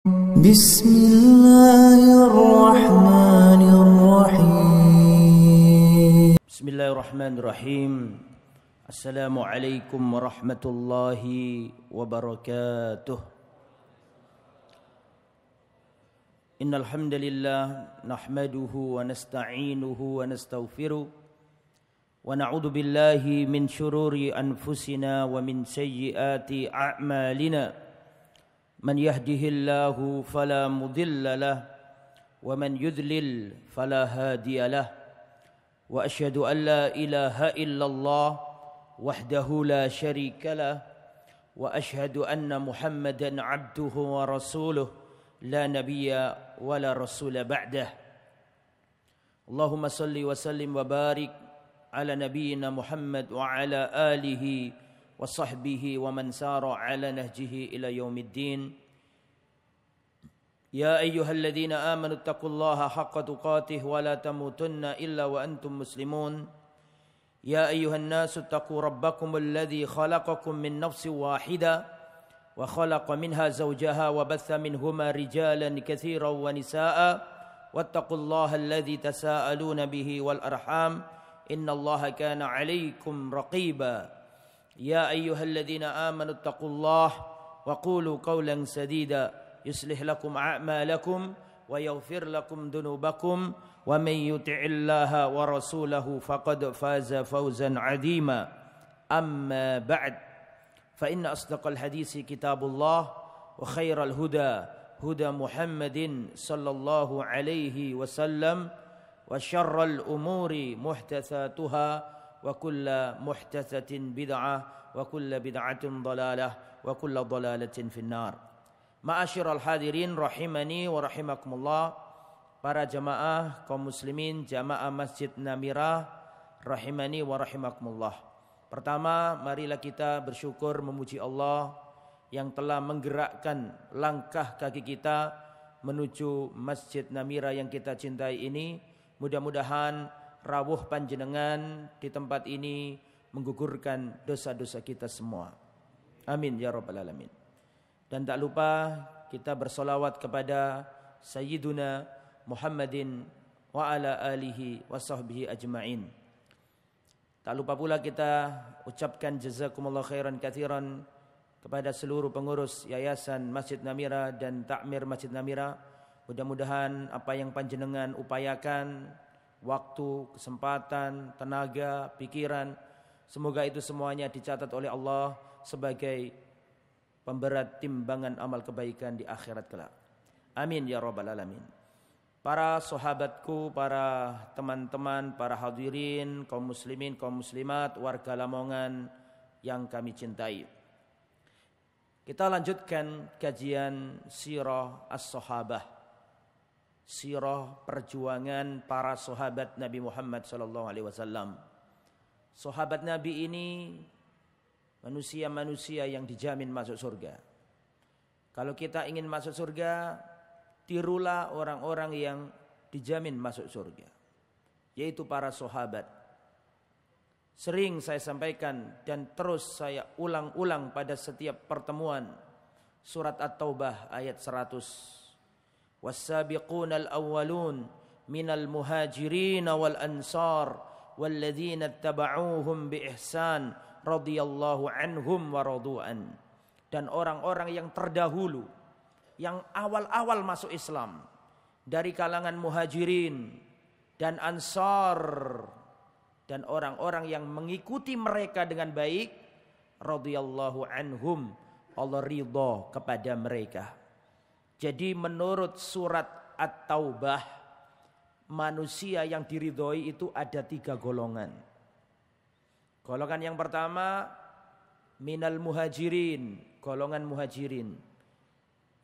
Bismillahirrahmanirrahim. Bismillahirrahmanirrahim. Assalamualaikum warahmatullahi wabarakatuh. Innal hamdalillah nahmaduhu wa nasta'inuhu wa nastaghfiruh wa na'udzu billahi min shururi anfusina wa min sayyiati a'malina. من يهده الله فلا مضل له ومن يضلل فلا هادي له وأشهد أن لا إله إلا الله وحده لا شريك له وأشهد أن محمدا عبده ورسوله لا نبي ولا رسول بعده اللهم صل وسلم وبارك على نبينا محمد وعلى آله وصحبه ومن سار على نهجه إلى يوم الدين يا أيها الذين آمنوا اتقوا الله حق تقاته ولا تموتن إلا وأنتم مسلمون يا أيها الناس اتقوا ربكم الذي خلقكم من نفس واحدة وخلق منها زوجها وبث منهما رجالا كثيرا ونساء واتقوا الله الذي تساءلون به والأرحام إن الله كان عليكم رقيبا يا أيها الذين آمنوا اتقوا الله وقولوا قولا سديدا يصلح لكم أعمالكم ويغفر لكم ذنوبكم ومن يطع الله ورسوله فقد فاز فوزا عظيما أما بعد فإن أصدق الحديث كتاب الله وخير الهدى هدى محمد صلى الله عليه وسلم وشر الأمور محدثاتها وكل محدثة بدعة وكل بدعة ضلالة وكل ضلالة في النار. Ma'asyiral hadirin rahimani wa rahimakumullah, para jamaah kaum muslimin jamaah Masjid Namirah rahimani wa rahimakumullah. Pertama, marilah kita bersyukur memuji Allah yang telah menggerakkan langkah kaki kita menuju Masjid Namirah yang kita cintai ini. Mudah-mudahan rawuh panjenengan di tempat ini menggugurkan dosa-dosa kita semua. Amin ya rabbal alamin. Dan tak lupa kita bersolawat kepada Sayyiduna Muhammadin wa ala alihi wa sahbihi ajma'in. Tak lupa pula kita ucapkan jazakumullah khairan katsiran kepada seluruh pengurus Yayasan Masjid Namirah dan Takmir Masjid Namirah. Mudah-mudahan apa yang panjenengan upayakan, waktu, kesempatan, tenaga, pikiran, semoga itu semuanya dicatat oleh Allah sebagai pemberat timbangan amal kebaikan di akhirat kelak. Amin ya rabbal alamin. Para sahabatku, para teman-teman, para hadirin, kaum muslimin, kaum muslimat, warga Lamongan yang kami cintai. Kita lanjutkan kajian sirah as-sahabah. Sirah perjuangan para sahabat Nabi Muhammad sallallahu alaihi wasallam. Sahabat Nabi ini manusia-manusia yang dijamin masuk surga. Kalau kita ingin masuk surga, tirulah orang-orang yang dijamin masuk surga, yaitu para sahabat. Sering saya sampaikan dan terus saya ulang-ulang pada setiap pertemuan, surat At-Taubah ayat 100. Was-sabiqunal awwalun minal muhajirin wal ansar walladzina ittaba'uuhum bi ihsan radhiyallahu anhum wa radu'an. Dan orang-orang yang terdahulu, yang awal-awal masuk Islam dari kalangan muhajirin dan ansar, dan orang-orang yang mengikuti mereka dengan baik, radhiyallahu anhum, Allah ridha kepada mereka. Jadi menurut surat At-Taubah, manusia yang diridhoi itu ada 3 golongan. Golongan yang pertama, minal muhajirin, golongan muhajirin.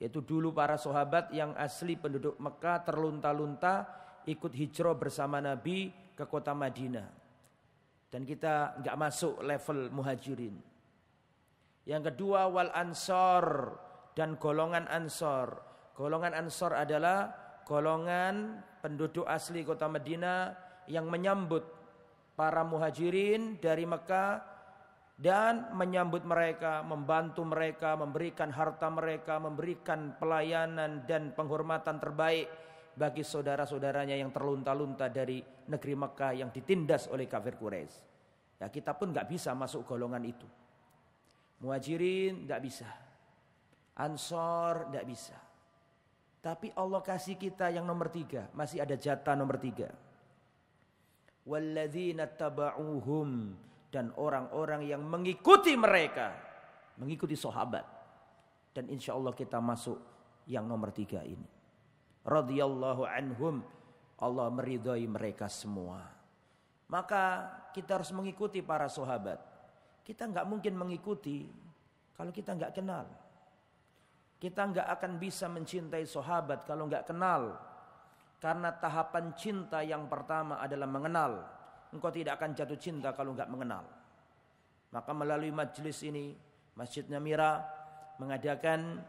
Yaitu dulu para sahabat yang asli penduduk Mekah terlunta-lunta ikut hijrah bersama Nabi ke kota Madinah. Dan kita enggak masuk level muhajirin. Yang kedua, wal ansar, dan golongan ansar. Golongan ansar adalah golongan penduduk asli kota Madinah yang menyambut para muhajirin dari Mekah dan menyambut mereka, membantu mereka, memberikan harta mereka, memberikan pelayanan dan penghormatan terbaik bagi saudara-saudaranya yang terlunta-lunta dari negeri Mekah yang ditindas oleh kafir Quraisy. Ya, kita pun enggak bisa masuk golongan itu. Muhajirin enggak bisa. Ansor enggak bisa. Tapi Allah kasih kita yang nomor 3, masih ada jatah nomor 3. Walladzina taba'uhum, dan orang-orang yang mengikuti mereka, mengikuti sahabat. Dan insya Allah kita masuk yang nomor 3 ini. Radhiyallahu anhum, Allah meridhai mereka semua. Maka kita harus mengikuti para sahabat. Kita enggak mungkin mengikuti kalau kita enggak kenal. Kita enggak akan bisa mencintai sahabat kalau enggak kenal. Karena tahapan cinta yang pertama adalah mengenal. Engkau tidak akan jatuh cinta kalau enggak mengenal. Maka melalui majelis ini, Masjid Namira mengadakan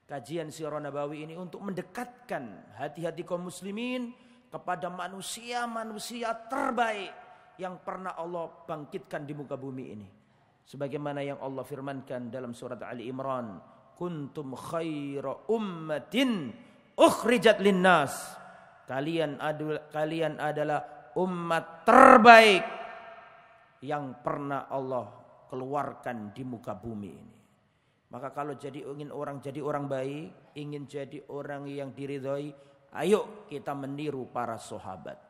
kajian Sirah Nabawi ini untuk mendekatkan hati-hati kaum muslimin kepada manusia-manusia terbaik yang pernah Allah bangkitkan di muka bumi ini. Sebagaimana yang Allah firmankan dalam surat Ali Imran, kuntum khaira ummatin ukhrijat linnas. Kalian adalah umat terbaik yang pernah Allah keluarkan di muka bumi ini. Maka kalau ingin jadi orang baik, ingin jadi orang yang diridhai, ayo kita meniru para sahabat.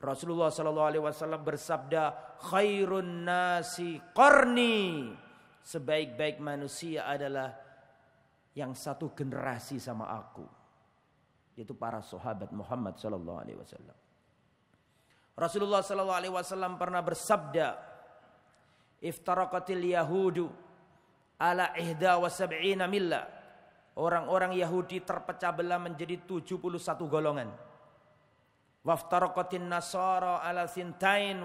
Rasulullah SAW bersabda, khairun nasi qarni. Sebaik-baik manusia adalah yang satu generasi sama aku, yaitu para sahabat Muhammad SAW. Rasulullah SAW pernah bersabda, iftaraqatil yahudu ala 71 millah. Orang-orang Yahudi terpecah belah menjadi 71 golongan. Waftaraqatin nasara ala 72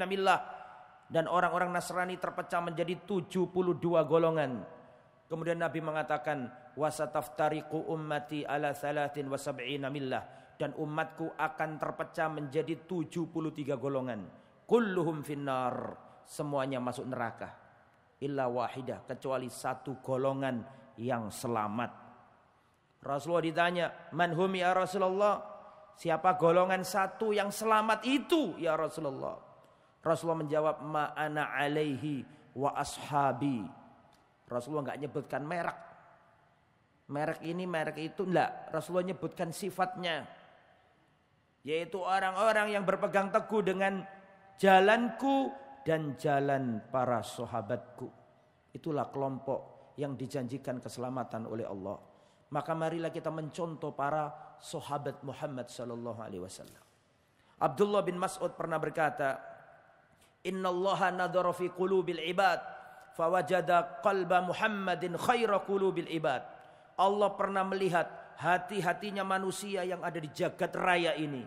millah. Dan orang-orang Nasrani terpecah menjadi 72 golongan. Kemudian Nabi mengatakan, wasataftariqu ummati ala 73 millah, dan umatku akan terpecah menjadi 73 golongan. Kulluhum finnar, semuanya masuk neraka. Illa wahidah, kecuali satu golongan yang selamat. Rasulullah ditanya, man hum ya Rasulullah? Siapa golongan satu yang selamat itu ya Rasulullah? Rasulullah menjawab, ma ana alaihi wa ashabi. Rasulullah enggak nyebutkan merek. Merek ini, merek itu, enggak. Rasulullah nyebutkan sifatnya. Yaitu orang-orang yang berpegang teguh dengan jalanku dan jalan para sahabatku. Itulah kelompok yang dijanjikan keselamatan oleh Allah. Maka marilah kita mencontoh para sahabat Muhammad sallallahu alaihi wasallam. Abdullah bin Mas'ud pernah berkata, innallaha nadhara fi qulubil ibad fawajada qalba Muhammadin khaira qulubil ibad. Allah pernah melihat hati-hatinya manusia yang ada di jagat raya ini.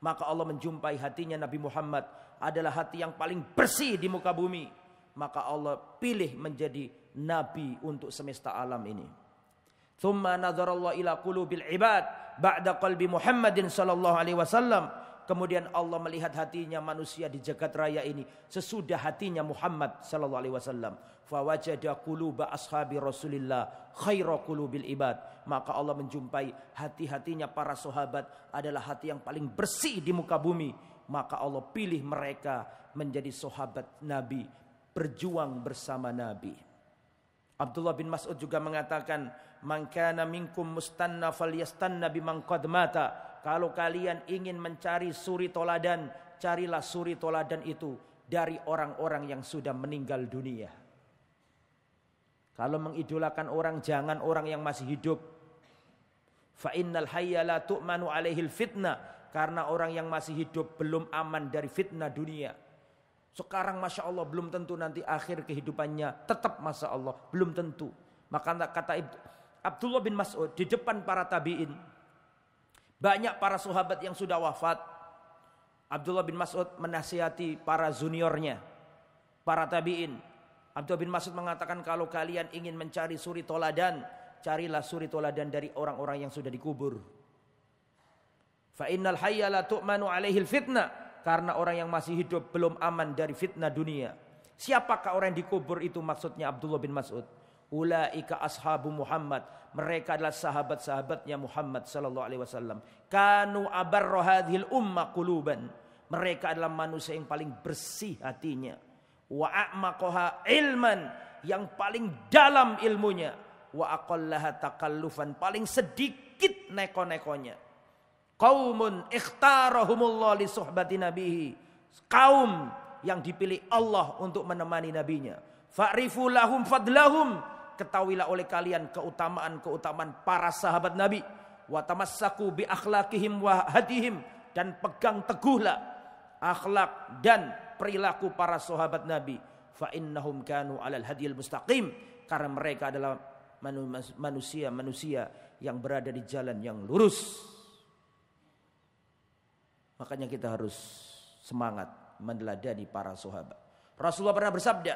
Maka Allah menjumpai hatinya Nabi Muhammad adalah hati yang paling bersih di muka bumi. Maka Allah pilih menjadi nabi untuk semesta alam ini. Thumma nadharallahu ila qulubil ibad ba'da qalbi Muhammadin sallallahu alaihi wasallam. Kemudian Allah melihat hatinya manusia di jagat raya ini sesudah hatinya Muhammad sallallahu alaihi wasallam. Fa wajada quluba ashabi Rasulillah khaira qulubil ibad. Maka Allah menjumpai hati-hatinya para sahabat adalah hati yang paling bersih di muka bumi. Maka Allah pilih mereka menjadi sahabat Nabi, berjuang bersama Nabi. Abdullah bin Mas'ud juga mengatakan, man kana minkum mustanna falyastanna biman qad mata. Kalau kalian ingin mencari suri toladan, carilah suri toladan itu dari orang-orang yang sudah meninggal dunia. Kalau mengidolakan orang, jangan orang yang masih hidup. Fa innal hayya la tu'manu alaihil fitnah. Karena orang yang masih hidup belum aman dari fitnah dunia. Sekarang Masya Allah belum tentu nanti akhir kehidupannya tetap Masya Allah. Belum tentu. Maka kata Abdullah bin Mas'ud di depan para tabi'in. Banyak para sahabat yang sudah wafat. Abdullah bin Mas'ud menasihati para juniornya. Para tabi'in. Abdullah bin Mas'ud mengatakan kalau kalian ingin mencari suri toladan. Carilah suri toladan dari orang-orang yang sudah dikubur. Fa innal hayya la tu'manu alaihil fitnah. Karena orang yang masih hidup belum aman dari fitnah dunia. Siapakah orang yang dikubur itu? Maksudnya Abdullah bin Mas'ud. Ulaika ashabu Muhammad. Mereka adalah sahabat-sahabatnya Muhammad sallallahu alaihi wasallam. Kanu abarra hadhil umma quluban. Mereka adalah manusia yang paling bersih hatinya. Wa a'maqaha ilman, yang paling dalam ilmunya. Wa aqallaha takallufan, paling sedikit neko-nekonya. Qaumun ikhtarahumullah li suhbati nabihi. Kaum yang dipilih Allah untuk menemani nabinya. Fa'rifu lahum fadlahum, ketahuilah oleh kalian keutamaan-keutamaan para sahabat Nabi. Wa tamassaku bi akhlaqihim wa hadihim, dan pegang teguhlah akhlak dan perilaku para sahabat Nabi. Fa innahum kanu 'alal hadiyil mustaqim, karena mereka adalah manusia-manusia yang berada di jalan yang lurus. Makanya kita harus semangat meneladani para sahabat. Rasulullah pernah bersabda,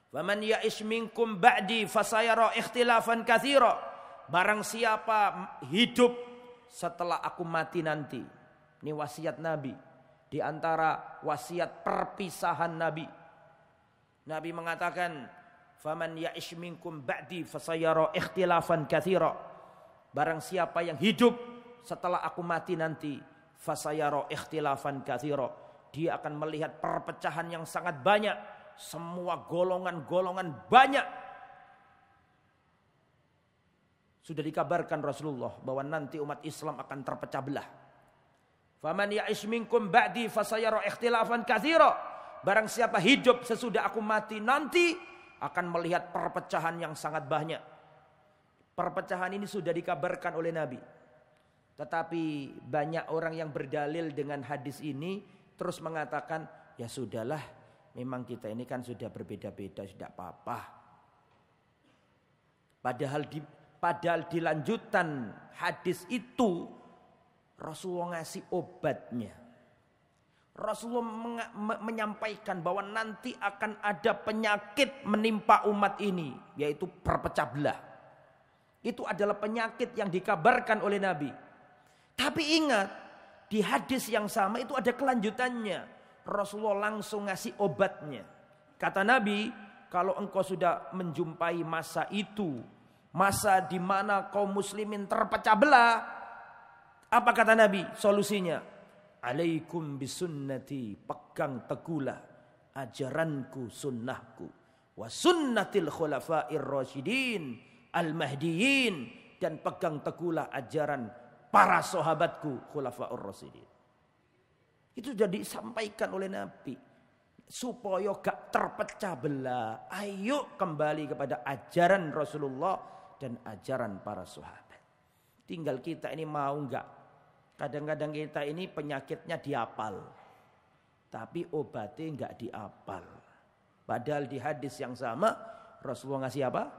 "Faman ya'ish minkum ba'di fasayara ikhtilafan katsira." Barang siapa hidup setelah aku mati nanti. Ini wasiat Nabi. Di antara wasiat perpisahan Nabi. Nabi mengatakan, "Faman ya'ish minkum ba'di fasayara ikhtilafan katsira." Barang siapa yang hidup setelah aku mati nanti, fasayara ikhtilafan katsira, dia akan melihat perpecahan yang sangat banyak. Semua golongan-golongan banyak. Sudah dikabarkan Rasulullah bahwa nanti umat Islam akan terpecah belah. Faman ya'ish minkum ba'di fasayara ikhtilafan katsira. Barang siapa hidup sesudah aku mati nanti akan melihat perpecahan yang sangat banyak. Perpecahan ini sudah dikabarkan oleh Nabi. Tetapi banyak orang yang berdalil dengan hadis ini terus mengatakan, ya sudahlah, memang kita ini kan sudah berbeda-beda, sudah apa-apa. Padahal di lanjutan hadis itu Rasulullah ngasih obatnya. Rasulullah menyampaikan bahwa nanti akan ada penyakit menimpa umat ini, yaitu perpecah belah. Itu adalah penyakit yang dikabarkan oleh Nabi. Tapi ingat, di hadis yang sama itu ada kelanjutannya. Rasulullah langsung ngasih obatnya. Kata Nabi, kalau engkau sudah menjumpai masa itu, masa di mana kaum muslimin terpecah belah, apa kata Nabi solusinya? Alaikum bisunnati, pegang teguhlah ajaranku, sunnahku, wa sunnatil khulafair rasyidin al-mahdiyin, dan pegang teguhlah ajaran para sahabatku khulafaur rasyidin. Itu sudah disampaikan oleh Nabi supaya gak terpecah belah. Ayo kembali kepada ajaran Rasulullah dan ajaran para sahabat. Tinggal kita ini mau gak. Kadang-kadang kita ini penyakitnya dihafal, tapi obatnya enggak dihafal. Padahal di hadis yang sama Rasulullah ngasih apa?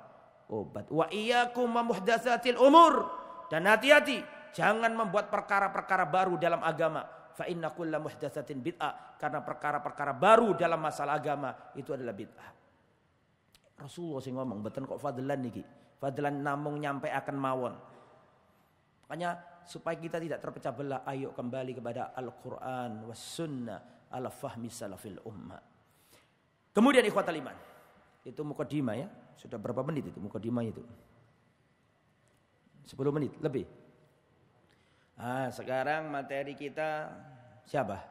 Obat. Wa iyyakum wa muhdatsatil umur, dan hati-hati jangan membuat perkara-perkara baru dalam agama. Fa inna kulla muhdatsatin bid'ah, karena perkara-perkara baru dalam masalah agama itu adalah bid'ah. Rasulullah sing ngomong, mboten kok fadlan niki. Fadlan namung nyampe akan mawon. Makanya supaya kita tidak terpecah belah, ayo kembali kepada Al-Quran was sunnah ala fahmi salafil ummah. Kemudian ikhwatal iman, itu mukadimah ya. Sudah berapa menit itu mukadimah itu? 10 menit lebih. Sekarang materi kita siapa?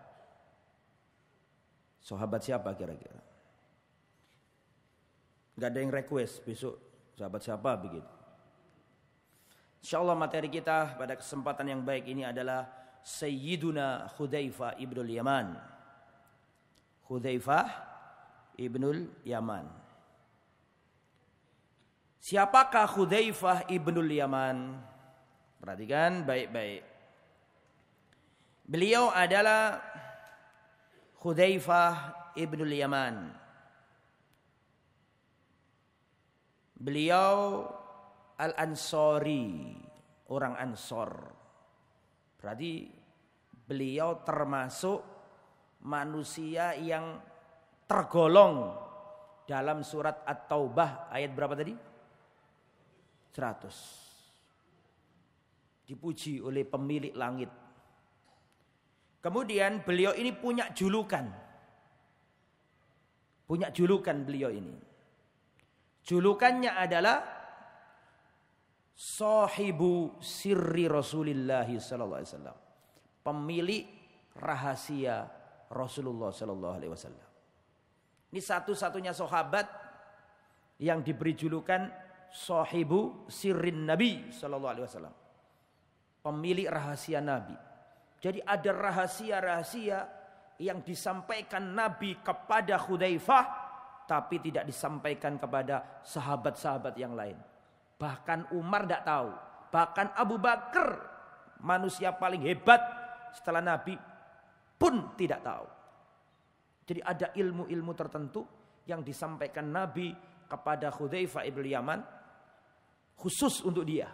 Sahabat siapa kira-kira? Gak ada yang request besok sahabat siapa begitu. InsyaAllah materi kita pada kesempatan yang baik ini adalah Sayyiduna Hudzaifah ibnul Yaman. Hudzaifah ibnul Yaman. Siapakah Hudzaifah ibnul Yaman? Perhatikan baik-baik. Beliau adalah Hudzaifah ibnul Yaman. Beliau Al-Ansori, orang Ansor. Berarti beliau termasuk manusia yang tergolong dalam surat At-Taubah ayat berapa tadi? 100. Dipuji oleh pemilik langit. Kemudian beliau ini punya julukan. Punya julukan beliau ini. Julukannya adalah Sahibu Sirri Rasulillah sallallahu alaihi wasallam. Pemilik rahasia Rasulullah sallallahu alaihi wasallam. Ini satu-satunya sahabat yang diberi julukan Sahibu Sirrin Nabi sallallahu alaihi wasallam. Pemilik rahasia Nabi. Jadi ada rahasia-rahasia yang disampaikan Nabi kepada Hudzaifah tapi tidak disampaikan kepada sahabat-sahabat yang lain. Bahkan Umar tidak tahu. Bahkan Abu Bakar, manusia paling hebat setelah Nabi, pun tidak tahu. Jadi ada ilmu-ilmu tertentu yang disampaikan Nabi kepada Hudzaifah ibn Yaman khusus untuk dia.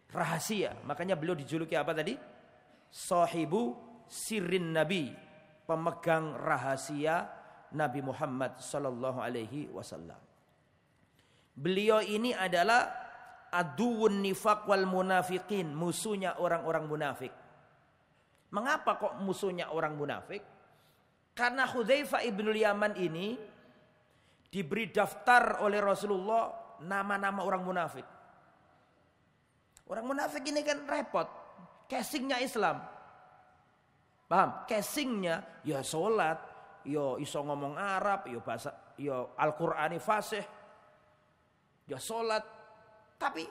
Rahasia. Makanya beliau dijuluki apa tadi? Sahibu Sirrin Nabi, pemegang rahasia Nabi Muhammad sallallahu alaihi wasallam. Beliau ini adalah aduwwun nifaq wal munafiqin, musuhnya orang-orang munafik. Mengapa kok musuhnya orang munafik? Karena Hudzaifah ibnul Yaman ini diberi daftar oleh Rasulullah nama-nama orang munafik. Orang munafik ini kan repot. Casingnya Islam. Paham? Casingnya ya sholat, ya iso ngomong Arab, ya bahasa, ya Al-Qur'ani fasih, ya sholat. Tapi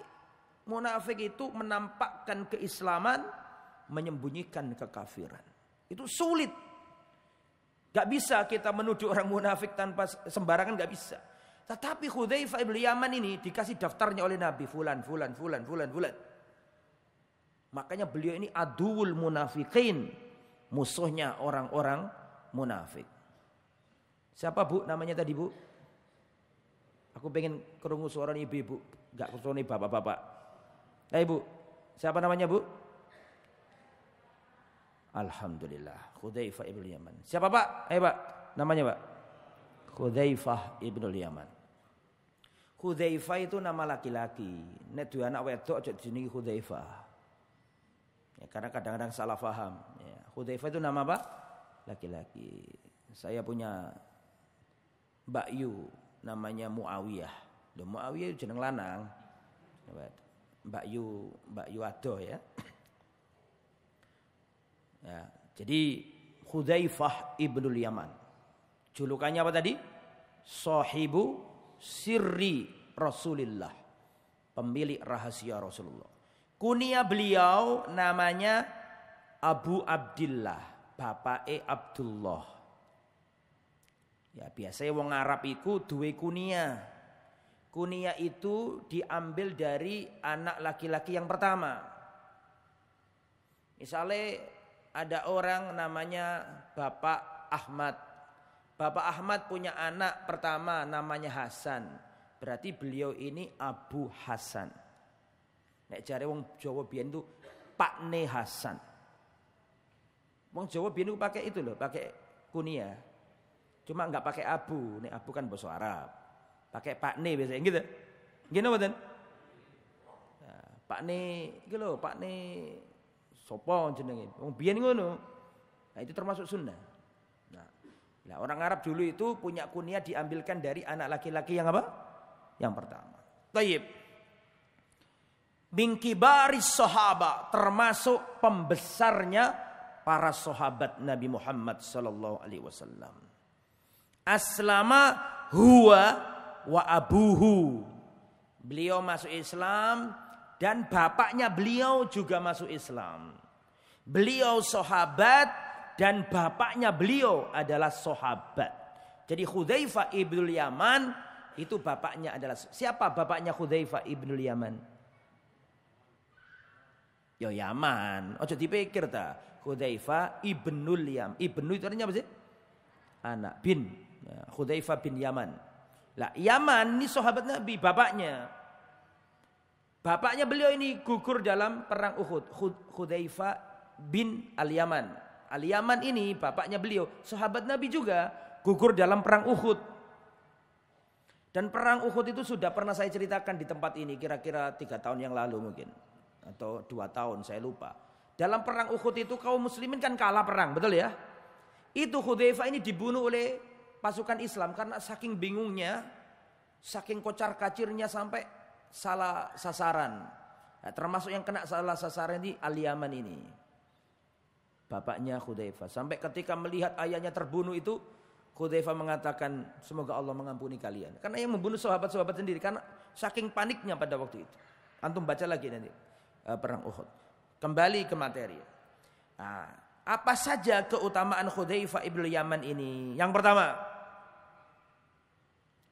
munafik itu menampakkan keislaman, menyembunyikan kekafiran. Itu sulit. Gak bisa kita menuduh orang munafik tanpa sembarangan, gak bisa. Tetapi Hudzaifah ibn Yaman ini dikasih daftarnya oleh Nabi, fulan. Makanya beliau ini aduwul munafiqin, musuhnya orang-orang munafik. Siapa bu namanya tadi bu? Aku pengen kerungu suara ibu-ibu, gak kerungu bapak-bapak. Bu, siapa namanya bu? Alhamdulillah, Hudzaifah ibn Yaman. Siapa pak? Pak, namanya pak? Hudzaifah ibn Yaman. Hudzaifah itu nama laki-laki. Nek duwe anak wedok aja jenenge Hudzaifah. Ya, karena kadang-kadang salah paham. Ya, Hudzaifah itu nama apa? Laki-laki. Saya punya Mbak Yu, namanya Muawiyah. Loh, Muawiyah itu jeneng lanang. Mbak Yu ado ya. Ya, jadi Hudzaifah ibnul Yaman. Julukannya apa tadi? Sahibu Sirri Rasulillah. Pemilik rahasia Rasulullah. Kunia beliau namanya Abu Abdillah, bapake Abdullah. Ya biasanya wong Arab iku duwe kunia. Kunia itu diambil dari anak laki-laki yang pertama. Misalnya ada orang namanya Bapak Ahmad. Bapak Ahmad punya anak pertama namanya Hasan. Berarti beliau ini Abu Hasan. Nek jare wong Jawa biyen itu Pakne Hasan. Wong Jawa biyen itu pakai itu loh, pakai kunia. Cuma enggak pakai abu. Nek abu kan bahasa Arab. Pakai Pakne biasanya gitu. Gini mboten? Nah, Pakne iki lho, Pakne sapa jenenge? Wong biyen ngono. Nah, itu termasuk sunnah. Nah, orang Arab dulu itu punya kunia diambilkan dari anak laki-laki yang apa? Yang pertama. Thayyib. Min kibaris sahabat, termasuk pembesarnya para sahabat Nabi Muhammad sallallahu alaihi wasallam. Aslama huwa wa abuhu. Beliau masuk Islam dan bapaknya beliau juga masuk Islam. Beliau sahabat dan bapaknya beliau adalah sahabat. Jadi Hudzaifah ibnul Yaman itu bapaknya adalah, siapa bapaknya Hudzaifah ibnul Yaman? Ya Yaman. Ojo dipikir ta. Hudzaifah ibnul Yaman. Ibnu itu artinya apa sih? Anak, bin. Ya, Hudzaifah bin Yaman. Lah Yaman ini sahabat Nabi, bapaknya. Bapaknya beliau ini gugur dalam perang Uhud. Hudzaifah bin Al-Yaman. Al-Yaman ini bapaknya beliau, sahabat Nabi juga, gugur dalam perang Uhud. Dan perang Uhud itu sudah pernah saya ceritakan di tempat ini kira-kira 3 tahun yang lalu mungkin. Atau 2 tahun saya lupa. Dalam perang Uhud itu kaum muslimin kan kalah perang, betul ya? Itu Hudzaifah ini dibunuh oleh pasukan Islam karena saking bingungnya, saking kocar-kacirnya sampai salah sasaran. Nah, termasuk yang kena salah sasaran ini Al-Yaman ini. Bapaknya Hudzaifah. Sampai ketika melihat ayahnya terbunuh itu, Hudzaifah mengatakan, semoga Allah mengampuni kalian. Karena yang membunuh sahabat-sahabat sendiri. Karena saking paniknya pada waktu itu. Antum baca lagi nanti perang Uhud. Kembali ke materi. Nah, apa saja keutamaan Hudzaifah ibnu Yaman ini? Yang pertama,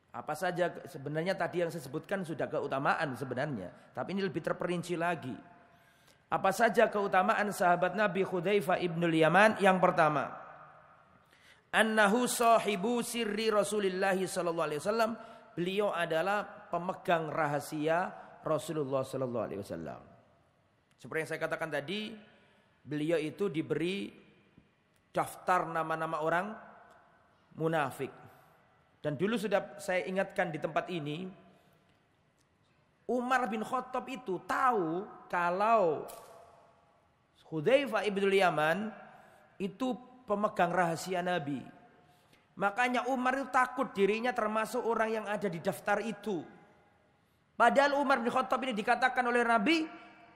apa saja sebenarnya tadi yang saya sebutkan sudah keutamaan sebenarnya. Tapi ini lebih terperinci lagi. Apa saja keutamaan sahabat Nabi Hudzaifah ibnu Yaman? Yang pertama, annahu sahibu sirri Rasulillah sallallahu alaihi wasallam. Beliau adalah pemegang rahasia Rasulullah sallallahu alaihi wasallam. Seperti yang saya katakan tadi, beliau itu diberi daftar nama-nama orang munafik. Dan dulu sudah saya ingatkan di tempat ini, Umar bin Khattab itu tahu kalau Hudzaifah ibnu Yaman itu pemegang rahasia Nabi. Makanya Umar itu takut dirinya termasuk orang yang ada di daftar itu. Padahal Umar bin Khattab ini dikatakan oleh Nabi,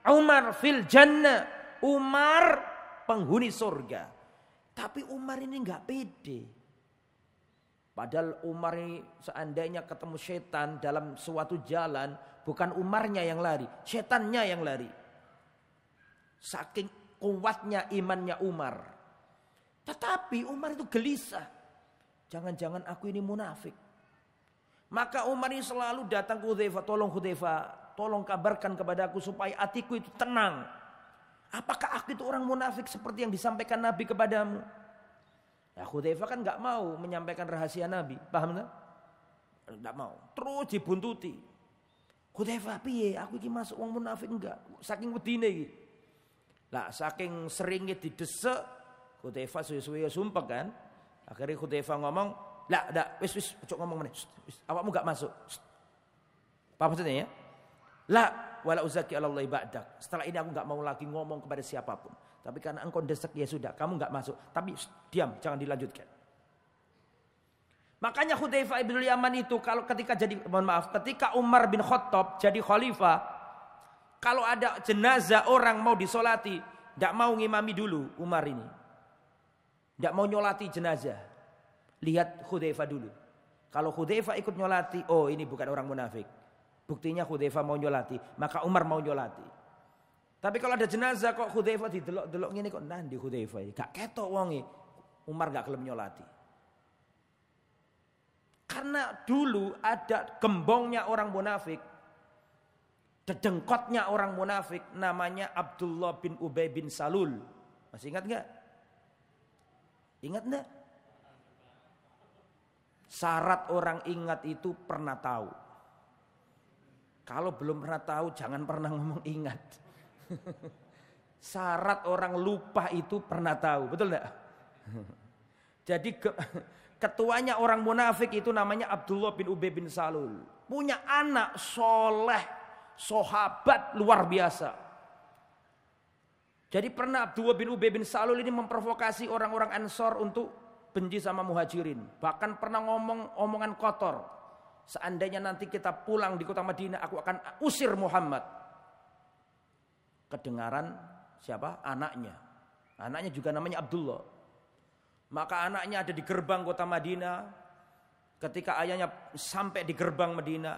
Umar fil jannah, Umar penghuni surga. Tapi Umar ini enggak pede. Padahal Umar ini seandainya ketemu setan dalam suatu jalan, bukan Umarnya yang lari, setannya yang lari. Saking kuatnya imannya Umar. Tetapi Umar itu gelisah. Jangan-jangan aku ini munafik. Maka Umar ini selalu datang ke Hudzaifah, tolong kabarkan kepadaku supaya hatiku itu tenang. Apakah aku itu orang munafik seperti yang disampaikan Nabi kepadamu? Ya Hudzaifah kan enggak mau menyampaikan rahasia Nabi, paham enggak? Enggak mau. Terus dibuntuti. Hudzaifah piye? Aku iki masuk wong munafik enggak? Saking wedine iki. Lah saking seringnya didesek, Hudzaifah suwe-suwe sumpah kan. Akhirnya Hudzaifah ngomong, "Lah, wis ojo ngomong meneh. Awakmu enggak masuk." Paham maksudnya ya? La wala uzaki 'alallahi ba'dak. Setelah ini aku enggak mau lagi ngomong kepada siapapun. Tapi karena engkau desek ya sudah, kamu enggak masuk. Tapi diam, jangan dilanjutkan. Makanya Hudzaifah ibnu Yaman itu kalau ketika Umar bin Khattab jadi khalifah, kalau ada jenazah orang mau disolati, enggak mau ngimami dulu Umar ini. Enggak mau nyolati jenazah. Lihat Hudzaifah dulu. Kalau Hudzaifah ikut nyolati, oh ini bukan orang munafik. Buktinya Hudzaifah mau nyolati, maka Umar mau nyolati. Tapi kalau ada jenazah kok Hudzaifah didelok-delok ngene kok nandi Hudzaifah iki. Gak ketok wonge. Umar gak gelem nyolati. Karena dulu ada gembongnya orang munafik. Dedengkotnya orang munafik namanya Abdullah bin Ubay bin Salul. Masih ingat enggak? Ingat enggak? Syarat orang ingat itu pernah tahu. Kalau belum pernah tahu jangan pernah ngomong ingat. Syarat orang lupa itu pernah tahu, betul enggak? Jadi ketuanya orang munafik itu namanya Abdullah bin Ubay bin Salul. Punya anak soleh, sahabat luar biasa. Jadi pernah Abdullah bin Ubay bin Salul ini memprovokasi orang-orang Ansor untuk benci sama Muhajirin. Bahkan pernah ngomong omongan kotor. Seandainya nanti kita pulang di kota Madinah, aku akan usir Muhammad. Kedengaran siapa? Anaknya. Anaknya juga namanya Abdullah. Maka anaknya ada di gerbang kota Madinah. Ketika ayahnya sampai di gerbang Madinah,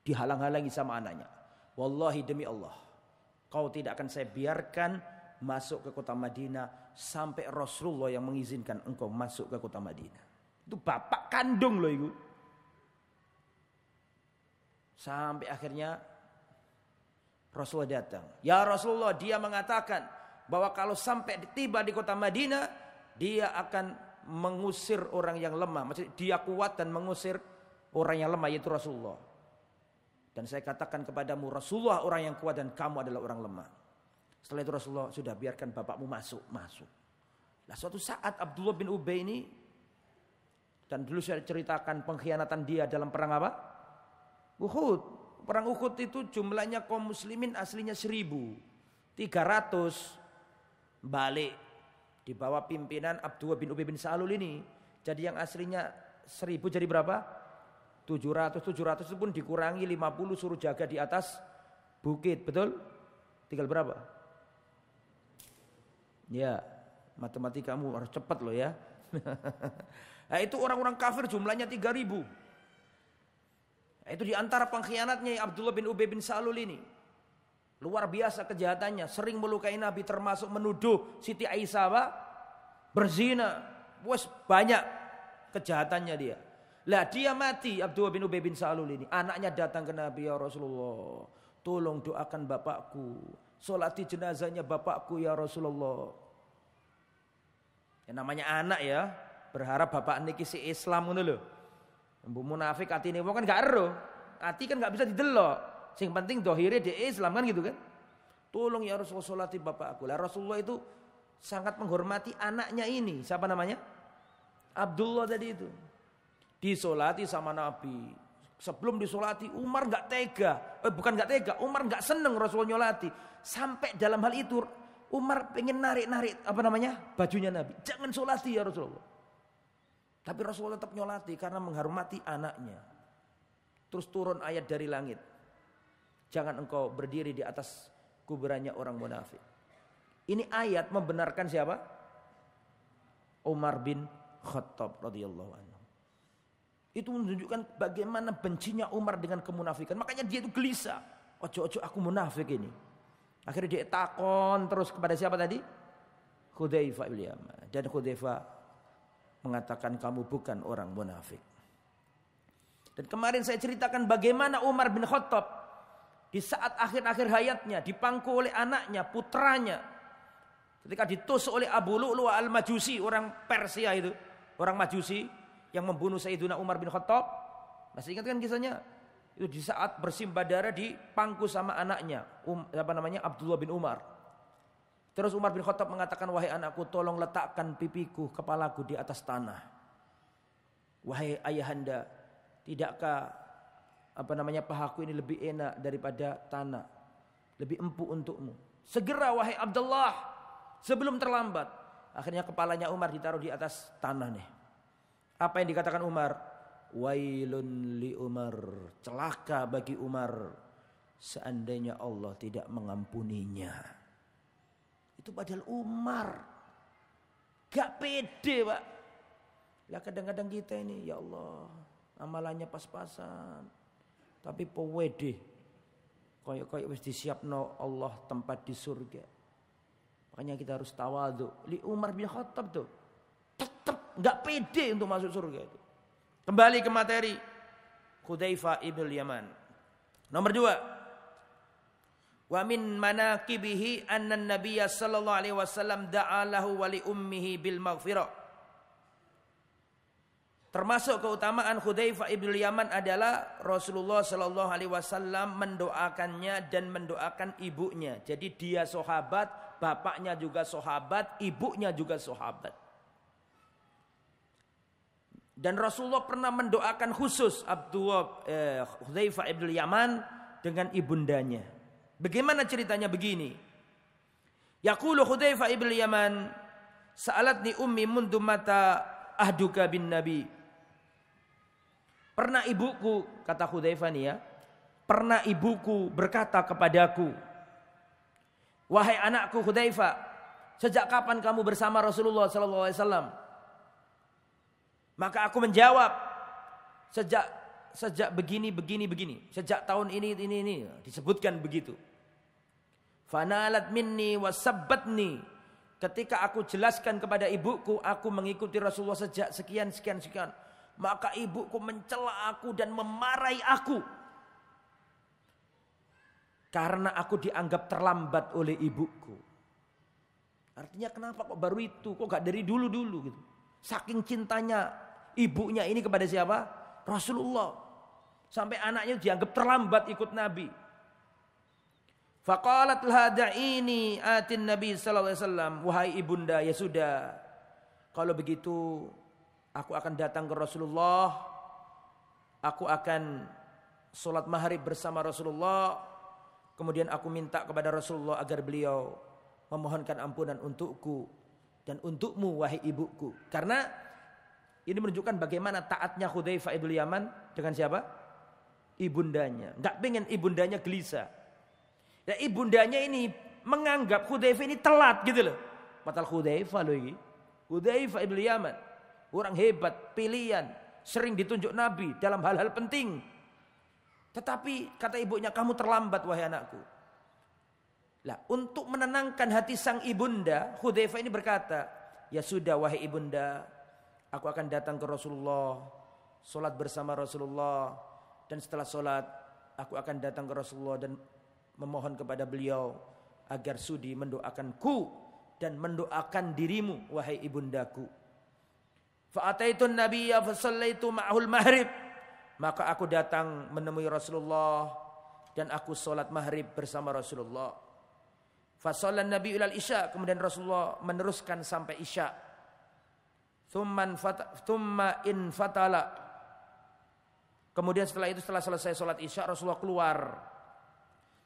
dihalang-halangi sama anaknya. Wallahi demi Allah, kau tidak akan saya biarkan masuk ke kota Madinah sampai Rasulullah yang mengizinkan engkau masuk ke kota Madinah. Itu bapak kandung loh itu. Sampai akhirnya Rasulullah datang. Ya Rasulullah, dia mengatakan bahwa kalau sampai tiba di kota Madinah, dia akan mengusir orang yang lemah. Maksudnya dia kuat dan mengusir orang yang lemah, yaitu Rasulullah. Dan saya katakan kepadamu, Rasulullah orang yang kuat dan kamu adalah orang lemah. Setelah itu Rasulullah, sudah biarkan bapakmu masuk. Nah suatu saat Abdullah bin Ubay ini, dan dulu saya ceritakan pengkhianatan dia dalam perang apa? Uhud. Perang Uhud itu jumlahnya kaum muslimin aslinya 1.300 balik di bawah pimpinan Abdullah bin Ubay bin Salul ini. Jadi yang aslinya 1000 jadi berapa? 700. 700 itu pun dikurangi 50 suruh jaga di atas bukit. Betul? Tinggal berapa? Ya, matematikamu harus cepat loh ya. Nah, itu orang-orang kafir jumlahnya 3000. Nah, itu diantara pengkhianatnya Abdullah bin Ubay bin Salul ini. Luar biasa kejahatannya. Sering melukai Nabi termasuk menuduh Siti Aisyah apa? Berzina. Wes banyak kejahatannya dia. Lah dia mati Abdullah bin Ubay bin Salul ini. Anaknya datang ke Nabi, ya Rasulullah, tolong doakan bapakku. Solati jenazahnya bapakku ya Rasulullah. Yang namanya anak ya. Berharap bapak niki si Islam ngono lho. Mbok munafik atine wong kan gak ero. Ati kan gak bisa didelok. Sing penting dohire di Islam kan gitu kan. Tolong ya Rasulullah solati bapakku. Lah Rasulullah itu sangat menghormati anaknya ini. Siapa namanya? Abdullah tadi itu. Disolati sama Nabi. Sebelum disolati Umar gak tega. Bukan gak tega, Umar gak seneng Rasulullah nyolati. Sampai dalam hal itu Umar pengen narik-narik apa namanya? Bajunya Nabi. Jangan solati ya Rasulullah. Tapi Rasulullah tetap nyolati karena menghormati anaknya. Terus turun ayat dari langit. Jangan engkau berdiri di atas kuburannya orang munafik. Ini ayat membenarkan siapa? Umar bin Khattab radhiyallahu anhu. Itu menunjukkan bagaimana bencinya Umar dengan kemunafikan. Makanya dia itu gelisah. Ojo-ojo aku munafik ini. Akhirnya dia takon terus kepada siapa tadi? Hudzaifah bin Yaman. Dan Hudzaifah mengatakan kamu bukan orang munafik. Dan kemarin saya ceritakan bagaimana Umar bin Khattab di saat akhir-akhir hayatnya dipangku oleh anaknya, putranya. Ketika ditusuk oleh Abu Lu'lu' al-Majusi, orang Persia itu, orang Majusi yang membunuh Sayyidina Umar bin Khattab. Masih ingat kan kisahnya? Itu di saat bersimbah darah dipangku sama anaknya, Abdullah bin Umar. Terus Umar bin Khattab mengatakan, wahai anakku, tolong letakkan pipiku, kepalaku di atas tanah. Wahai ayahanda, tidakkah pahaku ini lebih enak daripada tanah, lebih empuk untukmu? Segera wahai Abdullah, sebelum terlambat. Akhirnya kepalanya Umar ditaruh di atas tanah nih. Apa yang dikatakan Umar? Wailun li Umar, celaka bagi Umar seandainya Allah tidak mengampuninya. Itu padahal Umar gak pede, Pak. Lah kadang-kadang kita ini, ya Allah, amalannya pas-pasan, tapi pewede. Kayak wis disiapno Allah tempat di surga. Makanya kita harus tawadhu. Li Umar bin Khattab tuh tetap gak pede untuk masuk surga itu. Kembali ke materi Hudzaifah ibn Yaman. Nomor 2. Wa min manaqibihi anna an-nabiyya sallallahu alaihi wasallam da'a lahu wa li ummihi bil maghfirah. Termasuk keutamaan Hudzaifah ibn Yaman adalah Rasulullah sallallahu alaihi wasallam mendoakannya dan mendoakan ibunya. Jadi dia sahabat, bapaknya juga sahabat, ibunya juga sahabat. Dan Rasulullah pernah mendoakan khusus Hudzaifah ibn Yaman dengan ibundanya. Bagaimana ceritanya begini? Yaqulu Hudzaifah ibn Yaman, sa'alatni ummi mundu mata ahduka bin nabi. Pernah ibuku, kata Hudzaifah nih ya, pernah ibuku berkata kepadaku, wahai anakku Hudzaifah, sejak kapan kamu bersama Rasulullah sallallahu alaihi wasallam? Maka aku menjawab, sejak begini. Sejak tahun ini disebutkan begitu. Fanalat minni wasabbatni. Ketika aku jelaskan kepada ibuku, aku mengikuti Rasulullah sejak sekian. Maka ibuku mencela aku dan memarahi aku. Karena aku dianggap terlambat oleh ibuku. Artinya kenapa kok baru itu? Kok gak dari dulu-dulu gitu. Saking cintanya ibunya ini kepada siapa? Rasulullah. Sampai anaknya dianggap terlambat ikut Nabi. Faqalat hada'ini atin Nabi sallallahu alaihi wasallam, wahai ibunda, ya sudah. Kalau begitu aku akan datang ke Rasulullah. Aku akan salat maghrib bersama Rasulullah. Kemudian aku minta kepada Rasulullah agar beliau memohonkan ampunan untukku dan untukmu wahai ibuku. Karena Ini menunjukkan bagaimana taatnya Hudzaifah ibn Yaman dengan siapa? Ibundanya. Enggak pengen ibundanya gelisah. Ya ibundanya ini menganggap Hudzaifah ini telat gitu loh. Padahal Hudzaifah loh ini. Hudzaifah ibn Yaman. Orang hebat, pilihan, sering ditunjuk Nabi dalam hal-hal penting. Tetapi kata ibunya, kamu terlambat wahai anakku. Lah, untuk menenangkan hati sang ibunda, Hudzaifah ini berkata, ya sudah wahai ibunda, aku akan datang ke Rasulullah, sholat bersama Rasulullah, dan setelah sholat aku akan datang ke Rasulullah dan memohon kepada beliau agar sudi mendoakanku dan mendoakan dirimu wahai ibundaku. Fa'ataitun nabiyya fasallaitu ma'ahul maghrib. Maka aku datang menemui Rasulullah dan aku sholat maghrib bersama Rasulullah. Fasallan nabi ilal isya, kemudian Rasulullah meneruskan sampai isya. Thumma in fatala. Kemudian setelah itu, setelah selesai sholat isya, Rasulullah keluar.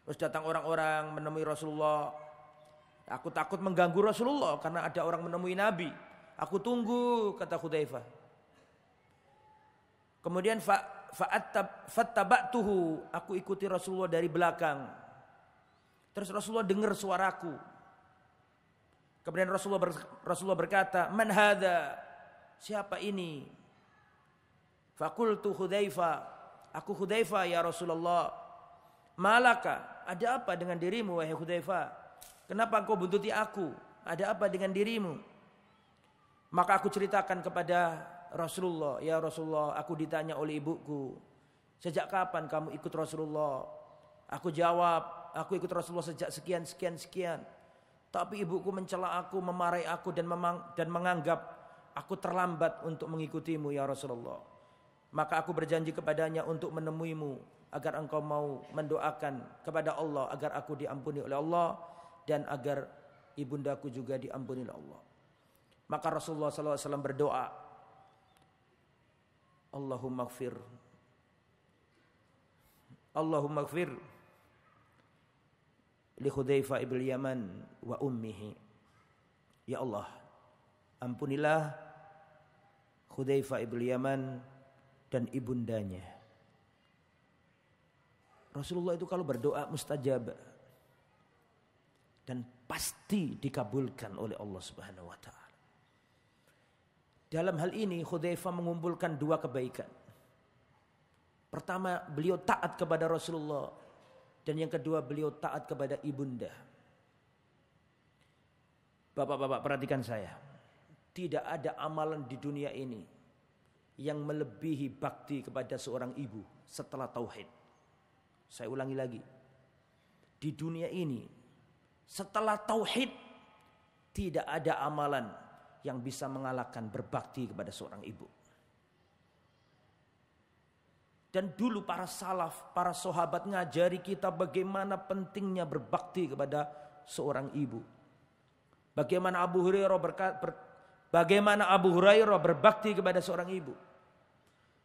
Terus datang orang-orang menemui Rasulullah. Aku takut mengganggu Rasulullah karena ada orang menemui Nabi. Aku tunggu, kata Hudzaifah. Kemudian fattaba'tuhu, aku ikuti Rasulullah dari belakang. Terus Rasulullah dengar suaraku. Kemudian Rasulullah berkata, "Man hadza?" Siapa ini? Faqultu Hudzaifah, aku Hudzaifah ya Rasulullah. Malaka, ada apa dengan dirimu wahai Hudzaifah? Kenapa engkau buntuti aku? Ada apa dengan dirimu? Maka aku ceritakan kepada Rasulullah, ya Rasulullah, aku ditanya oleh ibuku, sejak kapan kamu ikut Rasulullah? Aku jawab, aku ikut Rasulullah sejak sekian. Tapi ibuku mencela aku, memarahi aku dan menganggap aku terlambat untuk mengikutimu ya Rasulullah. Maka aku berjanji kepadanya untuk menemuimu agar engkau mau mendoakan kepada Allah agar aku diampuni oleh Allah dan agar ibundaku juga diampuni oleh Allah. Maka Rasulullah SAW berdoa, Allahumma gfir li Hudzaifah ibn Yaman wa ummihi. Ya Allah, ampunilah Hudzaifah ibn Yaman dan ibundanya. Rasulullah itu kalau berdoa mustajab dan pasti dikabulkan oleh Allah Subhanahu wa taala. Dalam hal ini Hudzaifah mengumpulkan dua kebaikan. Pertama, beliau taat kepada Rasulullah, dan yang kedua beliau taat kepada ibunda. Bapak-bapak perhatikan saya. Tidak ada amalan di dunia ini yang melebihi bakti kepada seorang ibu setelah tauhid. Saya ulangi lagi. Di dunia ini setelah tauhid tidak ada amalan yang bisa mengalahkan berbakti kepada seorang ibu. Dan dulu para salaf, para sahabat ngajari kita bagaimana pentingnya berbakti kepada seorang ibu. Bagaimana Abu Hurairah berbakti kepada seorang ibu.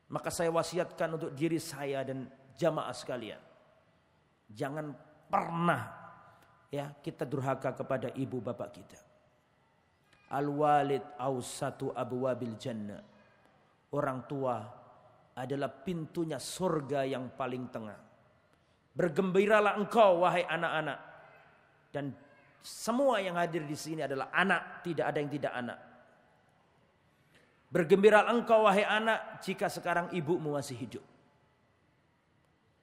Maka saya wasiatkan untuk diri saya dan jamaah sekalian. Jangan pernah kita durhaka kepada ibu bapak kita. Al-walid awsatu abwabil jannah. Orang tua adalah pintunya surga yang paling tengah. Bergembiralah engkau wahai anak-anak. Dan semua yang hadir di sini adalah anak, tidak ada yang tidak anak. Bergembiralah engkau wahai anak jika sekarang ibumu masih hidup.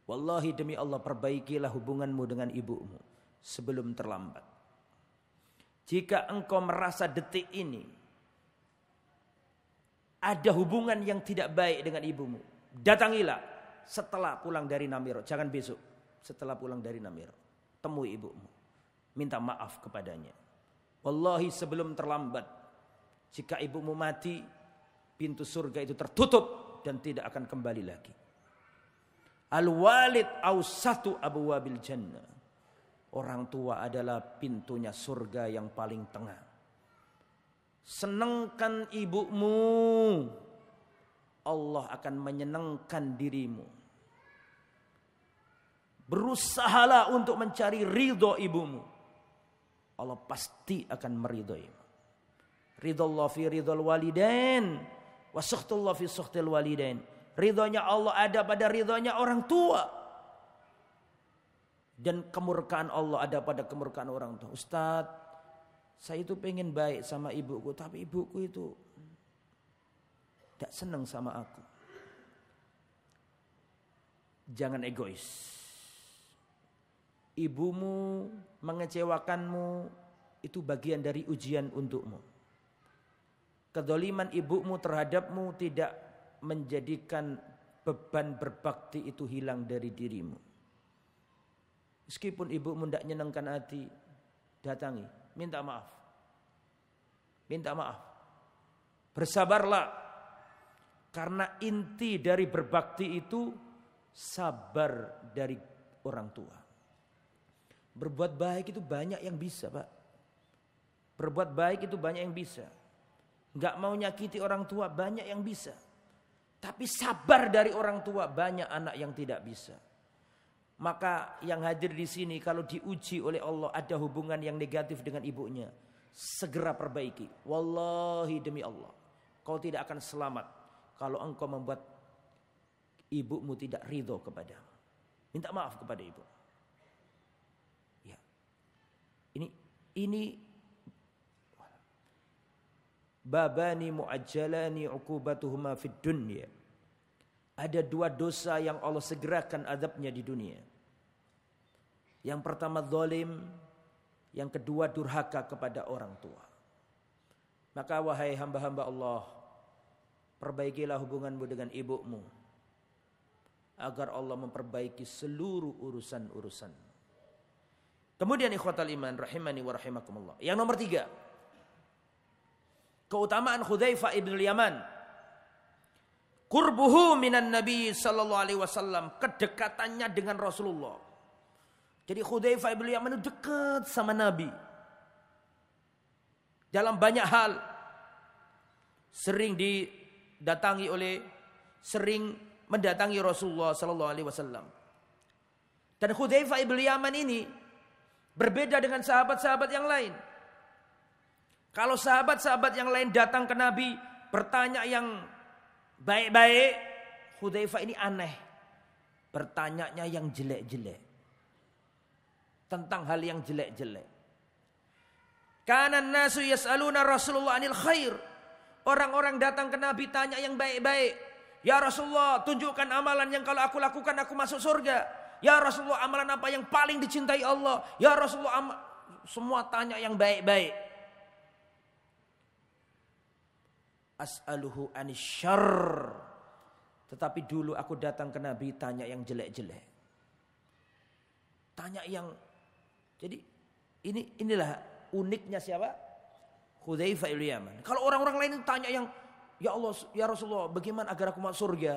Wallahi demi Allah, perbaikilah hubunganmu dengan ibumu sebelum terlambat. Jika engkau merasa detik ini ada hubungan yang tidak baik dengan ibumu, datangilah setelah pulang dari Namiro. Jangan besok, setelah pulang dari Namiro. Temui ibumu, minta maaf kepadanya. Wallahi sebelum terlambat. Jika ibumu mati, pintu surga itu tertutup dan tidak akan kembali lagi. Al-walid awsatu abwabil jannah. Orang tua adalah pintunya surga yang paling tengah. Senangkan ibumu, Allah akan menyenangkan dirimu. Berusahalah untuk mencari ridho ibumu, Allah pasti akan meridhoimu. Ridho Allah fi ridhol walidain Wa sakhtullah fi sakhtil walidain. Ridhonya Allah ada pada ridhonya orang tua. Dan kemurkaan Allah ada pada kemurkaan orang tua. Ustaz, saya itu pengen baik sama ibuku, tapi ibuku itu tidak senang sama aku. Jangan egois. Ibumu mengecewakanmu, itu bagian dari ujian untukmu. Kedzaliman ibumu terhadapmu tidak menjadikan beban berbakti itu hilang dari dirimu. Meskipun ibumu tidak menyenangkan hati, datangi, minta maaf. Minta maaf. Bersabarlah. Karena inti dari berbakti itu sabar dari orang tua. Berbuat baik itu banyak yang bisa, Pak. Berbuat baik itu banyak yang bisa. Enggak mau nyakiti orang tua banyak yang bisa. Tapi sabar dari orang tua banyak anak yang tidak bisa. Maka yang hadir di sini kalau diuji oleh Allah ada hubungan yang negatif dengan ibunya, segera perbaiki. Wallahi demi Allah, kau tidak akan selamat kalau engkau membuat ibumu tidak ridho kepadamu. Minta maaf kepada ibu. Ya. Ini babani muajjalani uqubatuhuma fid dunya. Ada dua dosa yang Allah segerakan azabnya di dunia. Yang pertama zalim, yang kedua durhaka kepada orang tua. Maka wahai hamba-hamba Allah, perbaikilah hubunganmu dengan ibumu agar Allah memperbaiki seluruh urusan-urusan. Kemudian ikhwatal iman rahimani wa rahimakumullah. Yang nomor 3, keutamaan Hudzaifah ibn Yaman. Qurbuhu minan Nabi sallallahu alaihi wasallam, kedekatannya dengan Rasulullah. Jadi Hudzaifah ibn Yaman itu dekat sama Nabi. Dalam banyak hal sering mendatangi Rasulullah sallallahu alaihi wasallam. Dan Hudzaifah ibn Yaman ini berbeda dengan sahabat-sahabat yang lain. Kalau sahabat-sahabat yang lain datang ke Nabi bertanya yang baik-baik, Hudzaifah ini aneh. Bertanyanya yang jelek-jelek. Tentang hal yang jelek-jelek. Kana an-nasu yas'aluna Rasulullah anil khair. Orang-orang datang ke Nabi tanya yang baik-baik. Ya Rasulullah, tunjukkan amalan yang kalau aku lakukan aku masuk surga. Ya Rasulullah, amalan apa yang paling dicintai Allah? Ya Rasulullah, semua tanya yang baik-baik. As'aluhu anisyarr. Tetapi dulu aku datang ke Nabi tanya yang jelek-jelek. Tanya yang, jadi inilah uniknya siapa? Hudzaifah ibn Yaman. Kalau orang-orang lain tanya yang, ya Allah, ya Rasulullah, bagaimana agar aku masuk surga?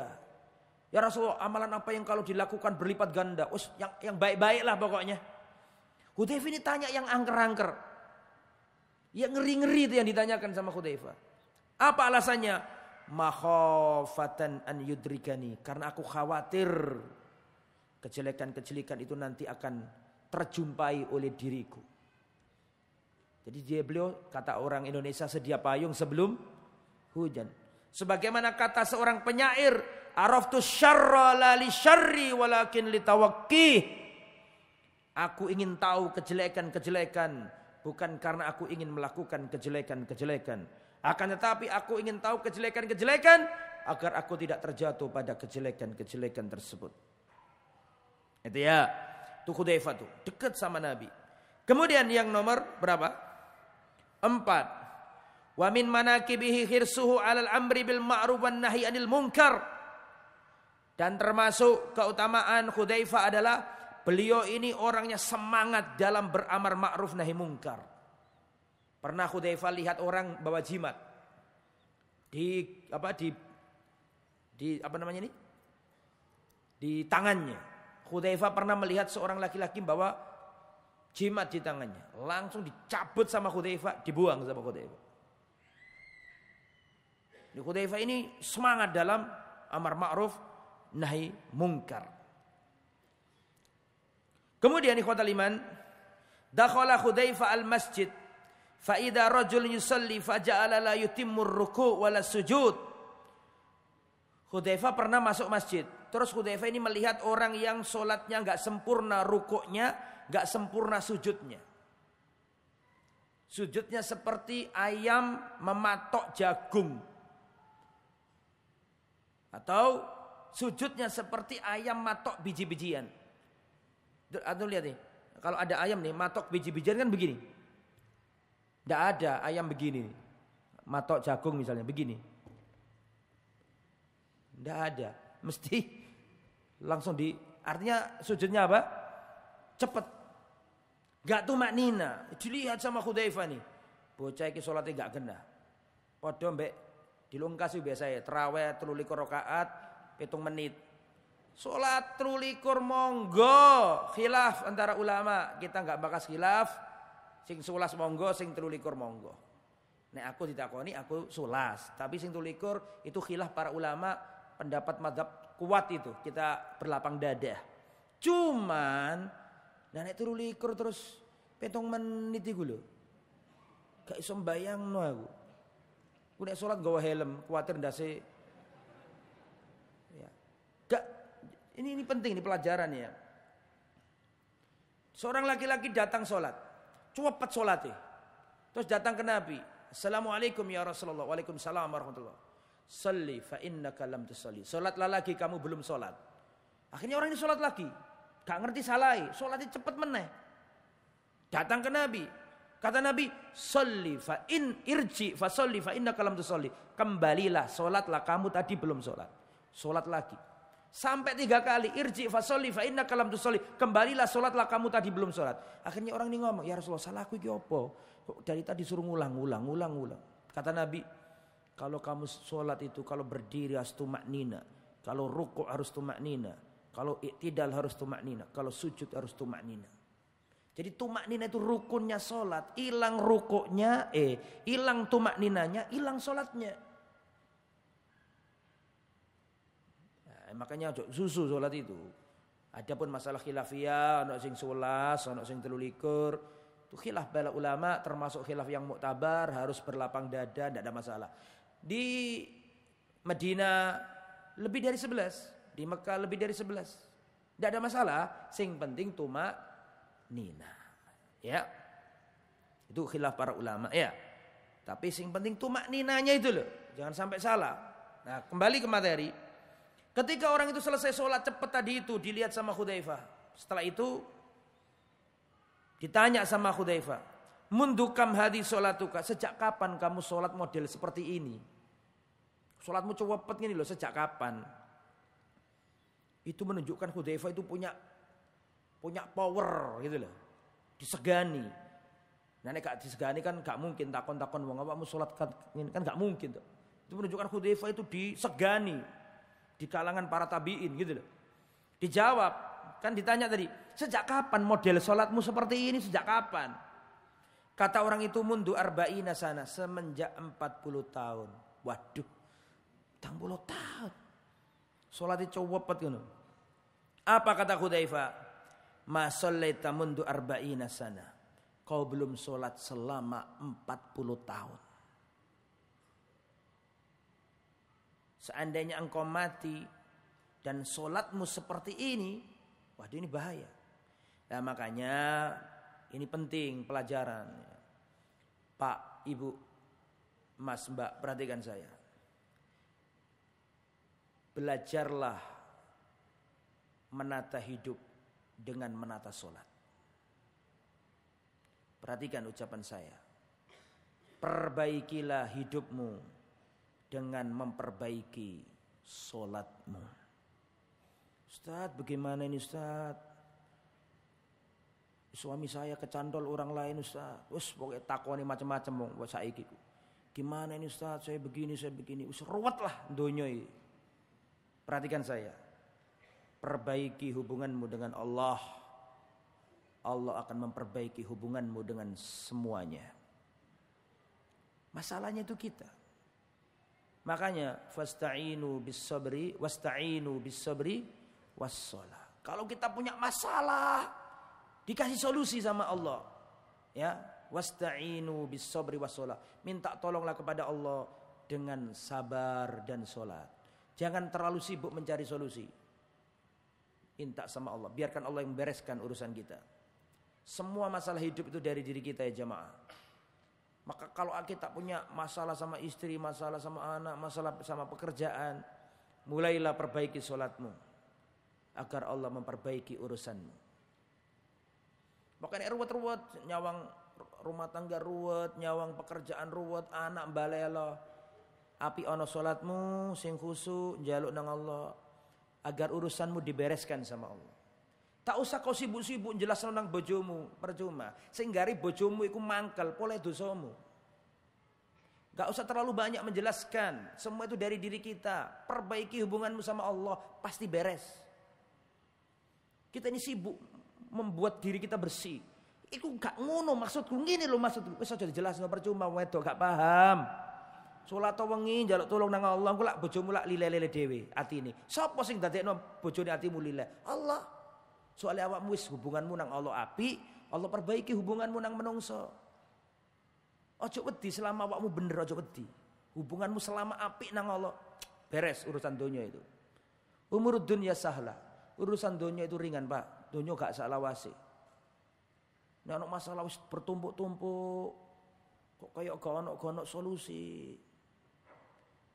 Ya Rasulullah, amalan apa yang kalau dilakukan berlipat ganda? Yang baik-baik lah pokoknya. Hudzaifah ini tanya yang angker-angker. Yang ngeri-ngeri itu yang ditanyakan sama Hudzaifah. Apa alasannya? Makhafatan an yudrikani. Karena aku khawatir kejelekan-kejelekan itu nanti akan terjumpai oleh diriku. Jadi beliau, kata orang Indonesia, sedia payung sebelum hujan. Sebagaimana kata seorang penyair, araftu syarra la li syarri walakin li tawaqqih. Aku ingin tahu kejelekan-kejelekan bukan karena aku ingin melakukan kejelekan-kejelekan. Akan tetapi aku ingin tahu kejelekan-kejelekan agar aku tidak terjatuh pada kejelekan-kejelekan tersebut. Itu ya, itu Hudzaifah tuh dekat sama Nabi. Kemudian yang nomor berapa? 4. Wa min manaqibihi hirsuhu 'alal amri bil ma'ruf wan nahyi 'anil munkar. Dan termasuk keutamaan Hudzaifah adalah beliau ini orangnya semangat dalam beramar ma'ruf nahi munkar. Pernah Hudzaifah lihat orang bawa jimat di tangannya. Hudzaifah pernah melihat seorang laki-laki bawa jimat di tangannya, langsung dicabut sama Hudzaifah, dibuang sama Hudzaifah. Hudzaifah ini semangat dalam amar ma'ruf nahi munkar. Kemudian ikhwatal iman, dakhala Hudzaifah al-masjid fa idza rajul yusalli fa ja'ala la yutimmu ar-ruku' wala sujud Hudzaifah pernah masuk masjid. Terus Hudzaifah ini melihat orang yang sholatnya nggak sempurna rukuknya, nggak sempurna sujudnya. Sujudnya seperti ayam mematok jagung. Atau sujudnya seperti ayam matok biji-bijian. Atau lihat nih, kalau ada ayam nih matok biji-bijian kan begini. Tidak ada ayam begini. Matok jagung misalnya begini. Tidak ada. Mesti langsung artinya sujudnya apa? Cepat. Gak tumaknina. Dilihat sama Hudzaifah nih. Bocah iki salatnya gak kena. Padha mbek dilungkas biasa ya. Terawih 23 rakaat 7 menit. Salat 23 monggo. Khilaf antara ulama. Kita gak bakas khilaf. Sing 11 monggo, sing 23 monggo. Nek aku ditakoni aku 11. Tapi sing 23 itu khilaf para ulama. Pendapat mazhab kuat itu. Kita berlapang dada. Cuman nek 23 terus 7 menit iku lho. Gak iso mbayangno aku. Ku nek salat nggawa helm, kuwatir ndase. Ya. Gak ini penting, ini pelajaran ya. Seorang laki-laki datang salat, cepet salatnya. Terus datang ke Nabi, "Assalamualaikum ya Rasulullah." "Waalaikumsalam warahmatullah." "Shalli fa innaka lam tusalli." Salatlah lagi, kamu belum salat. Akhirnya orang ini salat lagi. Gak ngerti salah, salatnya cepet meneh. Datang ke Nabi. Kata Nabi, "Shalli fa in irji fa shalli fa innaka lam tusalli." Kembalilah, salatlah kamu tadi belum salat. Salat lagi. Sampai 3 kali, "Irji fa shalli fa innaka lam tusalli." Kembalilah, salatlah kamu tadi belum salat. Akhirnya orang ini ngomong, "Ya Rasulullah, salahku iki apa? Kok dari tadi suruh ngulang." Kata Nabi, kalau kamu salat itu kalau berdiri harus tumaknina, kalau rukuk harus tumaknina, kalau iktidal harus tumaknina, kalau sujud harus tumaknina. Jadi tumaknina itu rukunnya sholat. Hilang rukuknya, hilang tumakninanya, hilang sholatnya. Nah, makanya susu sholat itu. Adapun masalah khilafiyah, ono sing 11, ono sing 23. Itu khilaf bala ulama, termasuk khilaf yang muktabar, harus berlapang dada, tidak ada masalah. Di Madinah lebih dari 11. Di Mekah lebih dari 11. Tidak ada masalah. Sing penting tumaknina. Ya. Itu khilaf para ulama. Ya. Tapi sing penting tumakninanya itu loh. Jangan sampai salah. Nah, kembali ke materi. Ketika orang itu selesai sholat cepat tadi itu dilihat sama Hudzaifah. Setelah itu ditanya sama Hudzaifah, "Mundu kam hadhi sholatuka?" Sejak kapan kamu sholat model seperti ini? Sholatmu cepet gini loh, sejak kapan? Itu menunjukkan Hudzaifah itu punya power gitu loh. Disegani. Nah nek gak disegani kan gak mungkin takon-takon wong awakmu salat kan gak mungkin tuh. Itu menunjukkan Hudzaifah itu disegani di kalangan para tabi'in gitu loh. Dijawab, kan ditanya tadi, "Sejak kapan model salatmu seperti ini? Sejak kapan?" Kata orang itu, "Mundu arba'ina sana." Semenjak 40 tahun. Waduh. 40 tahun. Salatnya cepet ngono. Apa kata Hudzaifah? "Ma shallaita mundu arba'ina sana." Kau belum salat selama 40 tahun. Seandainya engkau mati dan salatmu seperti ini, waduh ini bahaya. Nah makanya ini penting pelajaran. Pak, Ibu, Mas, Mbak, perhatikan saya. Belajarlah menata hidup dengan menata sholat. Perhatikan ucapan saya. Perbaikilah hidupmu dengan memperbaiki sholatmu. Ustaz, bagaimana ini Ustaz? Suami saya kecantol orang lain Ustaz. Wes pokoknya takoni macam-macam wong saiki. Gimana ini Ustaz? Saya begini. Wes ruwet lah donya iki. Perhatikan saya. Perbaiki hubunganmu dengan Allah. Allah akan memperbaiki hubunganmu dengan semuanya. Masalahnya itu kita. Makanya fasta'inu bis-sabri wasta'inu bis-sabri was-shalah. Kalau kita punya masalah, dikasih solusi sama Allah. Ya, wasta'inu bis-sabri was-shalah. Minta tolonglah kepada Allah dengan sabar dan salat. Jangan terlalu sibuk mencari solusi. Minta sama Allah, biarkan Allah yang membereskan urusan kita. Semua masalah hidup itu dari diri kita ya jamaah. Maka kalau kita punya masalah sama istri, masalah sama anak, masalah sama pekerjaan, mulailah perbaiki sholatmu agar Allah memperbaiki urusanmu. Makanya ruwet-ruwet, nyawang rumah tangga ruwet, nyawang pekerjaan ruwet, anak balelo. Api ono sholatmu sing khusyuk njaluk nang Allah agar urusanmu dibereskan sama Allah. Tak usah kau sibuk-sibuk jelasno nang bojomu, percuma. Sing gari bojomu iku mangkel pole dosamu. Gak usah terlalu banyak menjelaskan. Semua itu dari diri kita. Perbaiki hubunganmu sama Allah, pasti beres. Kita ini sibuk membuat diri kita bersih. Iku gak ngono maksudku, ngene lho maksudku. Wis aja dijelasno percuma wedok gak paham. Salat wengi njaluk tulung nang Allah, engko lak bojomu lak lile-lile dhewe atine. Sapa sing dadekno bojone atimu lile? Allah. Soalnya awakmu wis hubunganmu nang Allah api, Allah perbaiki hubunganmu nang menungso. Ojo wedi selama awakmu bener, ojo wedi. Hubunganmu selama api nang Allah, beres urusan dunia itu. Umur dunya sahla. Urusan dunia itu ringan, Pak. Dunia gak salah wasi. Nek ana masalah wis bertumpuk-tumpuk, kok kayak gak ono solusi.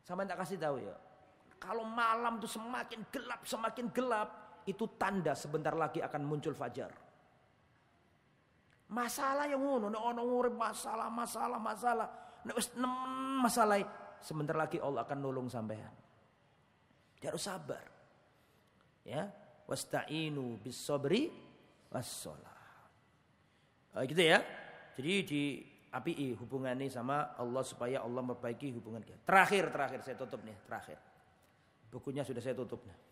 Sama tak kasih tahu ya. Kalau malam itu semakin gelap, itu tanda sebentar lagi akan muncul fajar. Masalah yang ngono, nek ono urip masalah. Nek wis nemen masalah, sebentar lagi Allah akan nolong sampean. Dia harus sabar. Ya, wasta'inu bis-sabri was-shalah. Gitu ya. Jadi di api hubungannya sama Allah supaya Allah memperbaiki hubungan kita. Terakhir saya tutup nih, terakhir. Bukunya sudah saya tutup nih.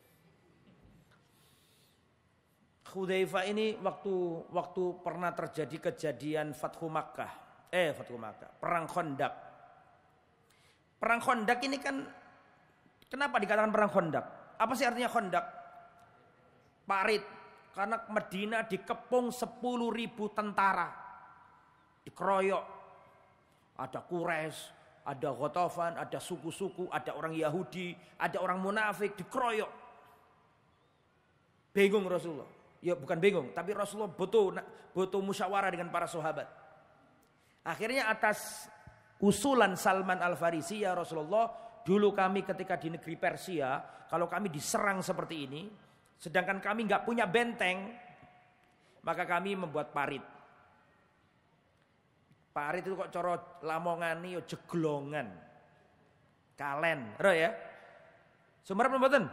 Hudzaifah ini waktu pernah terjadi kejadian Fathu Makkah. Perang Khandaq. Perang Khandaq ini kan kenapa dikatakan perang Khandaq? Apa sih artinya Khandaq? Parit. Karena Madinah dikepung 10.000 tentara. Dikeroyok. Ada Quraisy, ada Ghatafan, ada suku-suku, ada orang Yahudi, ada orang munafik dikeroyok. Bingung Rasulullah. Ya bukan bingung, tapi Rasulullah butuh musyawarah dengan para sahabat. Akhirnya atas usulan Salman Al-Farisi, ya Rasulullah, dulu kami ketika di negeri Persia, kalau kami diserang seperti ini, sedangkan kami nggak punya benteng, maka kami membuat parit. Parit itu kok coro lamongani yo jeglongan. Kalen, ro ya. Sumerep mboten?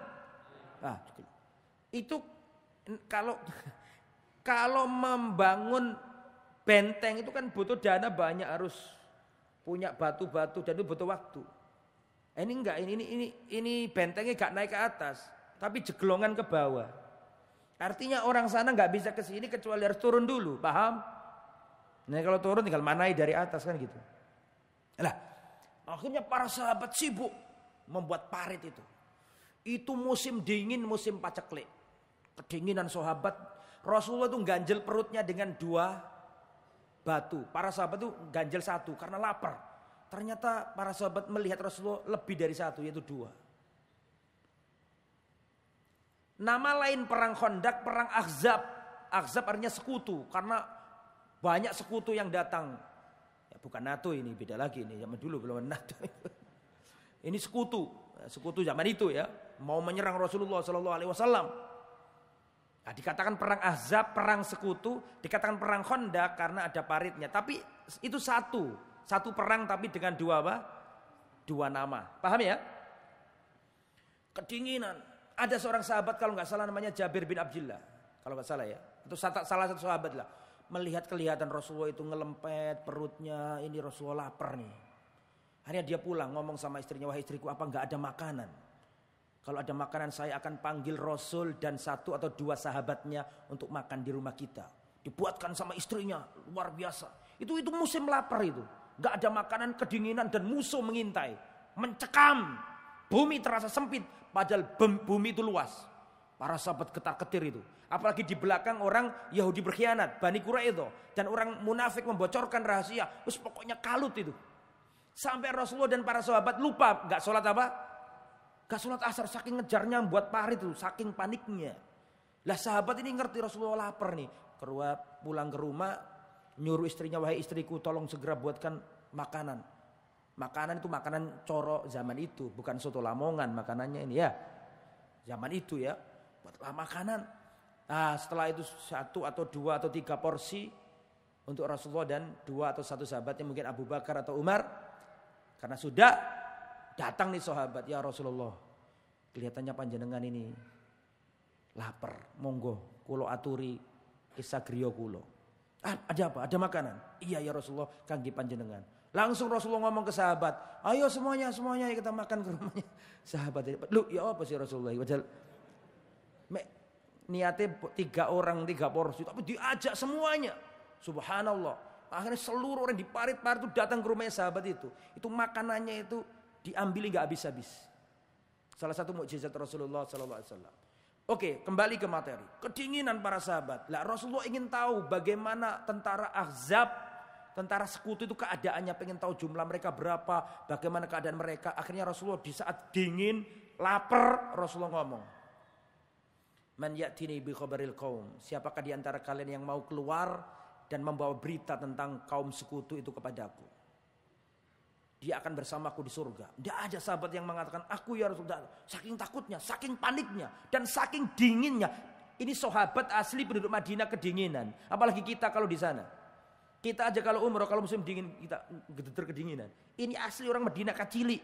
Itu kalau membangun benteng itu kan butuh dana banyak, harus punya batu-batu dan itu butuh waktu. Ini enggak, ini bentengnya enggak naik ke atas, tapi jeglongan ke bawah. Artinya orang sana enggak bisa ke sini kecuali harus turun dulu, paham? Nah kalau turun tinggal manai dari atas kan gitu. Lah, akhirnya para sahabat sibuk membuat parit itu. Itu musim dingin, musim paceklik. Kedinginan sahabat, Rasulullah itu ganjel perutnya dengan 2 batu. Para sahabat itu ganjel 1 karena lapar. Ternyata para sahabat melihat Rasulullah lebih dari 1, yaitu 2. Nama lain perang Khandaq, perang Ahzab. Ahzab artinya sekutu, karena banyak sekutu yang datang. Ya, bukan NATO ini, beda lagi ini. Zaman dulu belum NATO. Ini sekutu zaman itu ya, mau menyerang Rasulullah SAW. Nah, dikatakan perang Ahzab, perang sekutu, dikatakan perang Khandaq karena ada paritnya. Tapi itu satu perang tapi dengan 2 nama. Paham ya? Kedinginan. Ada seorang sahabat kalau nggak salah namanya Jabir bin Abdullah, kalau nggak salah ya. Itu salah satu sahabat lah. Melihat kelihatan Rasulullah itu ngelempet perutnya, ini Rasulullah lapar nih. Akhirnya dia pulang ngomong sama istrinya, wahai istriku, apa nggak ada makanan? Kalau ada makanan saya akan panggil Rasul dan 1 atau 2 sahabatnya untuk makan di rumah kita. Dibuatkan sama istrinya, luar biasa. Itu musim lapar itu. Nggak ada makanan, kedinginan dan musuh mengintai, mencekam. Bumi terasa sempit, padahal bumi itu luas. Para sahabat ketar-ketir itu. Apalagi di belakang orang Yahudi berkhianat, Bani Quraidah, dan orang munafik membocorkan rahasia. Terus pokoknya kalut itu. Sampai Rasulullah dan para sahabat lupa, enggak sholat apa? Gak sholat asar, saking ngejarnya buat parit itu, saking paniknya. Lah sahabat ini ngerti Rasulullah lapar nih. Pulang ke rumah, nyuruh istrinya, wahai istriku tolong segera buatkan makanan. Makanan itu makanan coro zaman itu, bukan soto Lamongan makanannya ini ya. Zaman itu ya, buatlah makanan. Nah setelah itu 1 atau 2 atau 3 porsi untuk Rasulullah dan 2 atau 1 sahabatnya, mungkin Abu Bakar atau Umar. Karena sudah datang nih sahabat, ya Rasulullah, kelihatannya panjenengan ini lapar, monggo kulo aturi kisah griya kulo. Ada apa? Ada makanan? Iya ya Rasulullah, kangge panjenengan. Langsung Rasulullah ngomong ke sahabat, ayo semuanya kita makan ke rumahnya. Sahabat, lu ya apa sih Rasulullah? Padahal niatnya 3 orang 3 porsi, tapi diajak semuanya. Subhanallah. Akhirnya seluruh orang di parit-parit itu datang ke rumahnya sahabat itu. Itu makanannya itu diambil nggak habis-habis. Salah satu mukjizat Rasulullah sallallahu alaihi wasallam. Oke, kembali ke materi. Kedinginan para sahabat. Lah Rasulullah ingin tahu bagaimana tentara Ahzab, tentara sekutu itu keadaannya, pengen tahu jumlah mereka berapa, bagaimana keadaan mereka. Akhirnya Rasulullah di saat dingin, lapar, Rasulullah ngomong, "Man ya'tini bi khabaril qaum." Siapakah di antara kalian yang mau keluar dan membawa berita tentang kaum sekutu itu kepadaku? Dia akan bersamaku di surga. Tidak ada sahabat yang mengatakan, aku ya Rasulullah. Saking takutnya, saking paniknya, dan saking dinginnya. Ini sahabat asli penduduk Madinah kedinginan. Apalagi kita kalau di sana. Kita aja kalau umroh, kalau musim dingin, kita gedeter kedinginan. Ini asli orang Madinah kacili.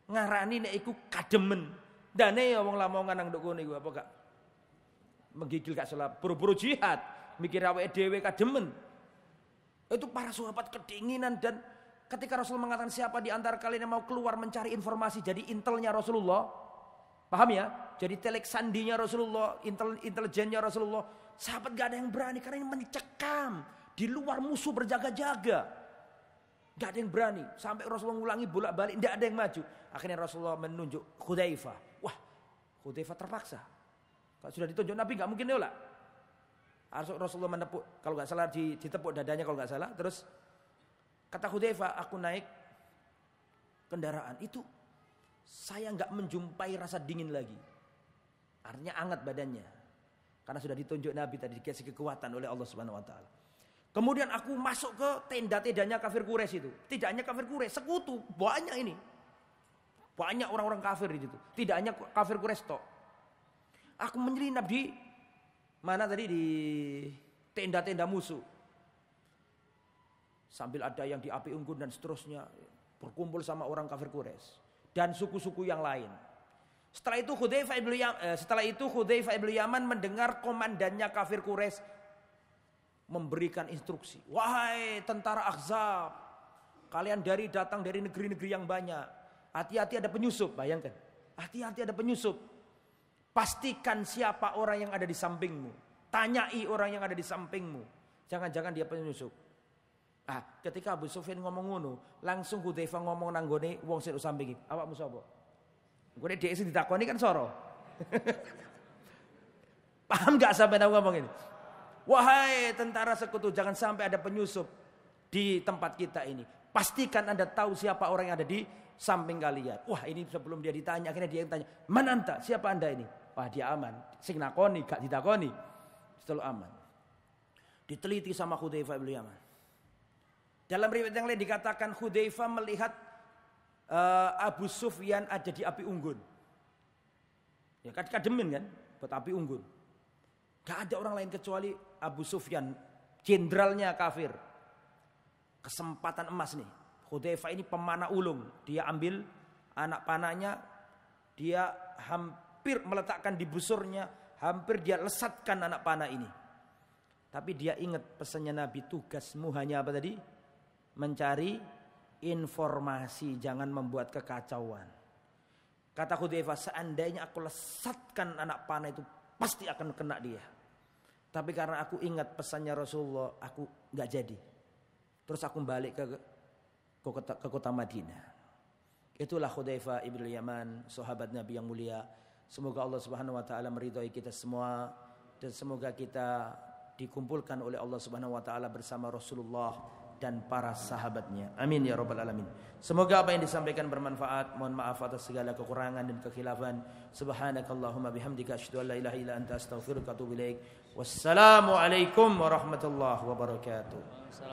Ngarani nek iku kademen. Dane ya wong Lamongan nang nduk kono iku apa gak menggigil gak salah, buru-buru jihad, mikir awake dhewe kademen. Itu para sahabat kedinginan. Dan ketika Rasul mengatakan siapa di antara kalian yang mau keluar mencari informasi, jadi intelnya Rasulullah, paham ya? Jadi telek sandinya Rasulullah, intelijennya Rasulullah. Sahabat gak ada yang berani karena ini mencekam. Di luar musuh berjaga-jaga. Gak ada yang berani. Sampai Rasulullah ngulangi bolak-balik, gak ada yang maju. Akhirnya Rasulullah menunjuk Hudzaifah. Wah, Hudzaifah terpaksa. Kalau sudah ditunjuk Nabi gak mungkin nolak. Rasulullah menepuk, kalau gak salah ditepuk dadanya kalau gak salah. Terus kata Hudzaifah, aku naik kendaraan itu, saya gak menjumpai rasa dingin lagi. Artinya hangat badannya. Karena sudah ditunjuk Nabi tadi, dikasih kekuatan oleh Allah Subhanahu Wa Taala. Kemudian aku masuk ke tenda-tendanya kafir Quraisy itu. Tidak hanya kafir Quraisy, sekutu banyak ini. Banyak orang-orang kafir di situ. Tidak hanya kafir Quraisy tok. Aku menyelinap di mana tadi, di tenda-tenda musuh. Sambil ada yang di api unggun dan seterusnya, berkumpul sama orang kafir Quraisy dan suku-suku yang lain. Setelah itu Hudzaifah ibn Yaman mendengar komandannya kafir Quraisy memberikan instruksi. Wahai tentara Ahzab, kalian datang dari negeri-negeri yang banyak. Hati-hati ada penyusup, bayangkan. Hati-hati ada penyusup. Pastikan siapa orang yang ada di sampingmu. Tanyai orang yang ada di sampingmu. Jangan-jangan dia penyusup. Ketika Abu Sufyan ngomong ngono, langsung Hudzaifah ngomong nanggone wong sing sampingi. Awakmu sapa? Gue dhek sing ditakoni kan soro. Paham gak sampai aku ngomong ini? Wahai tentara sekutu, jangan sampai ada penyusup di tempat kita ini. Pastikan Anda tahu siapa orang yang ada di samping kalian. Wah, ini sebelum dia ditanya, akhirnya dia yang tanya, "Man anta? Siapa Anda ini?" Wah, dia aman. Sing nakoni gak ditakoni. Selalu aman. Diteliti sama Hudzaifah bin Yaman. Dalam riwayat yang lain dikatakan Hudzaifah melihat Abu Sufyan ada di api unggun. Ya kan kademen kan, buat api unggun. Gak ada orang lain kecuali Abu Sufyan, jenderalnya kafir. Kesempatan emas nih. Hudzaifah ini pemanah ulung. Dia ambil anak panahnya, dia hampir meletakkan di busurnya, hampir dia lesatkan anak panah ini. Tapi dia ingat pesannya Nabi, tugasmu hanya apa tadi? Mencari informasi, jangan membuat kekacauan. Kata Hudzaifah, seandainya aku lesatkan anak panah itu pasti akan kena dia. Tapi karena aku ingat pesannya Rasulullah, aku gak jadi. Terus aku balik ke kota Madinah. Itulah Hudzaifah ibn Yaman, sahabat Nabi yang mulia. Semoga Allah Subhanahu Wa Taala meridhai kita semua dan semoga kita dikumpulkan oleh Allah Subhanahu Wa Taala bersama Rasulullah dan para sahabatnya. Amin ya rabbal alamin. Semoga apa yang disampaikan bermanfaat. Mohon maaf atas segala kekurangan dan kekhilafan. Subhanakallahumma bihamdika asyhadu an la ilaha illa anta astaghfiruka wa atubu ilaik. Wassalamu alaikum warahmatullahi wabarakatuh.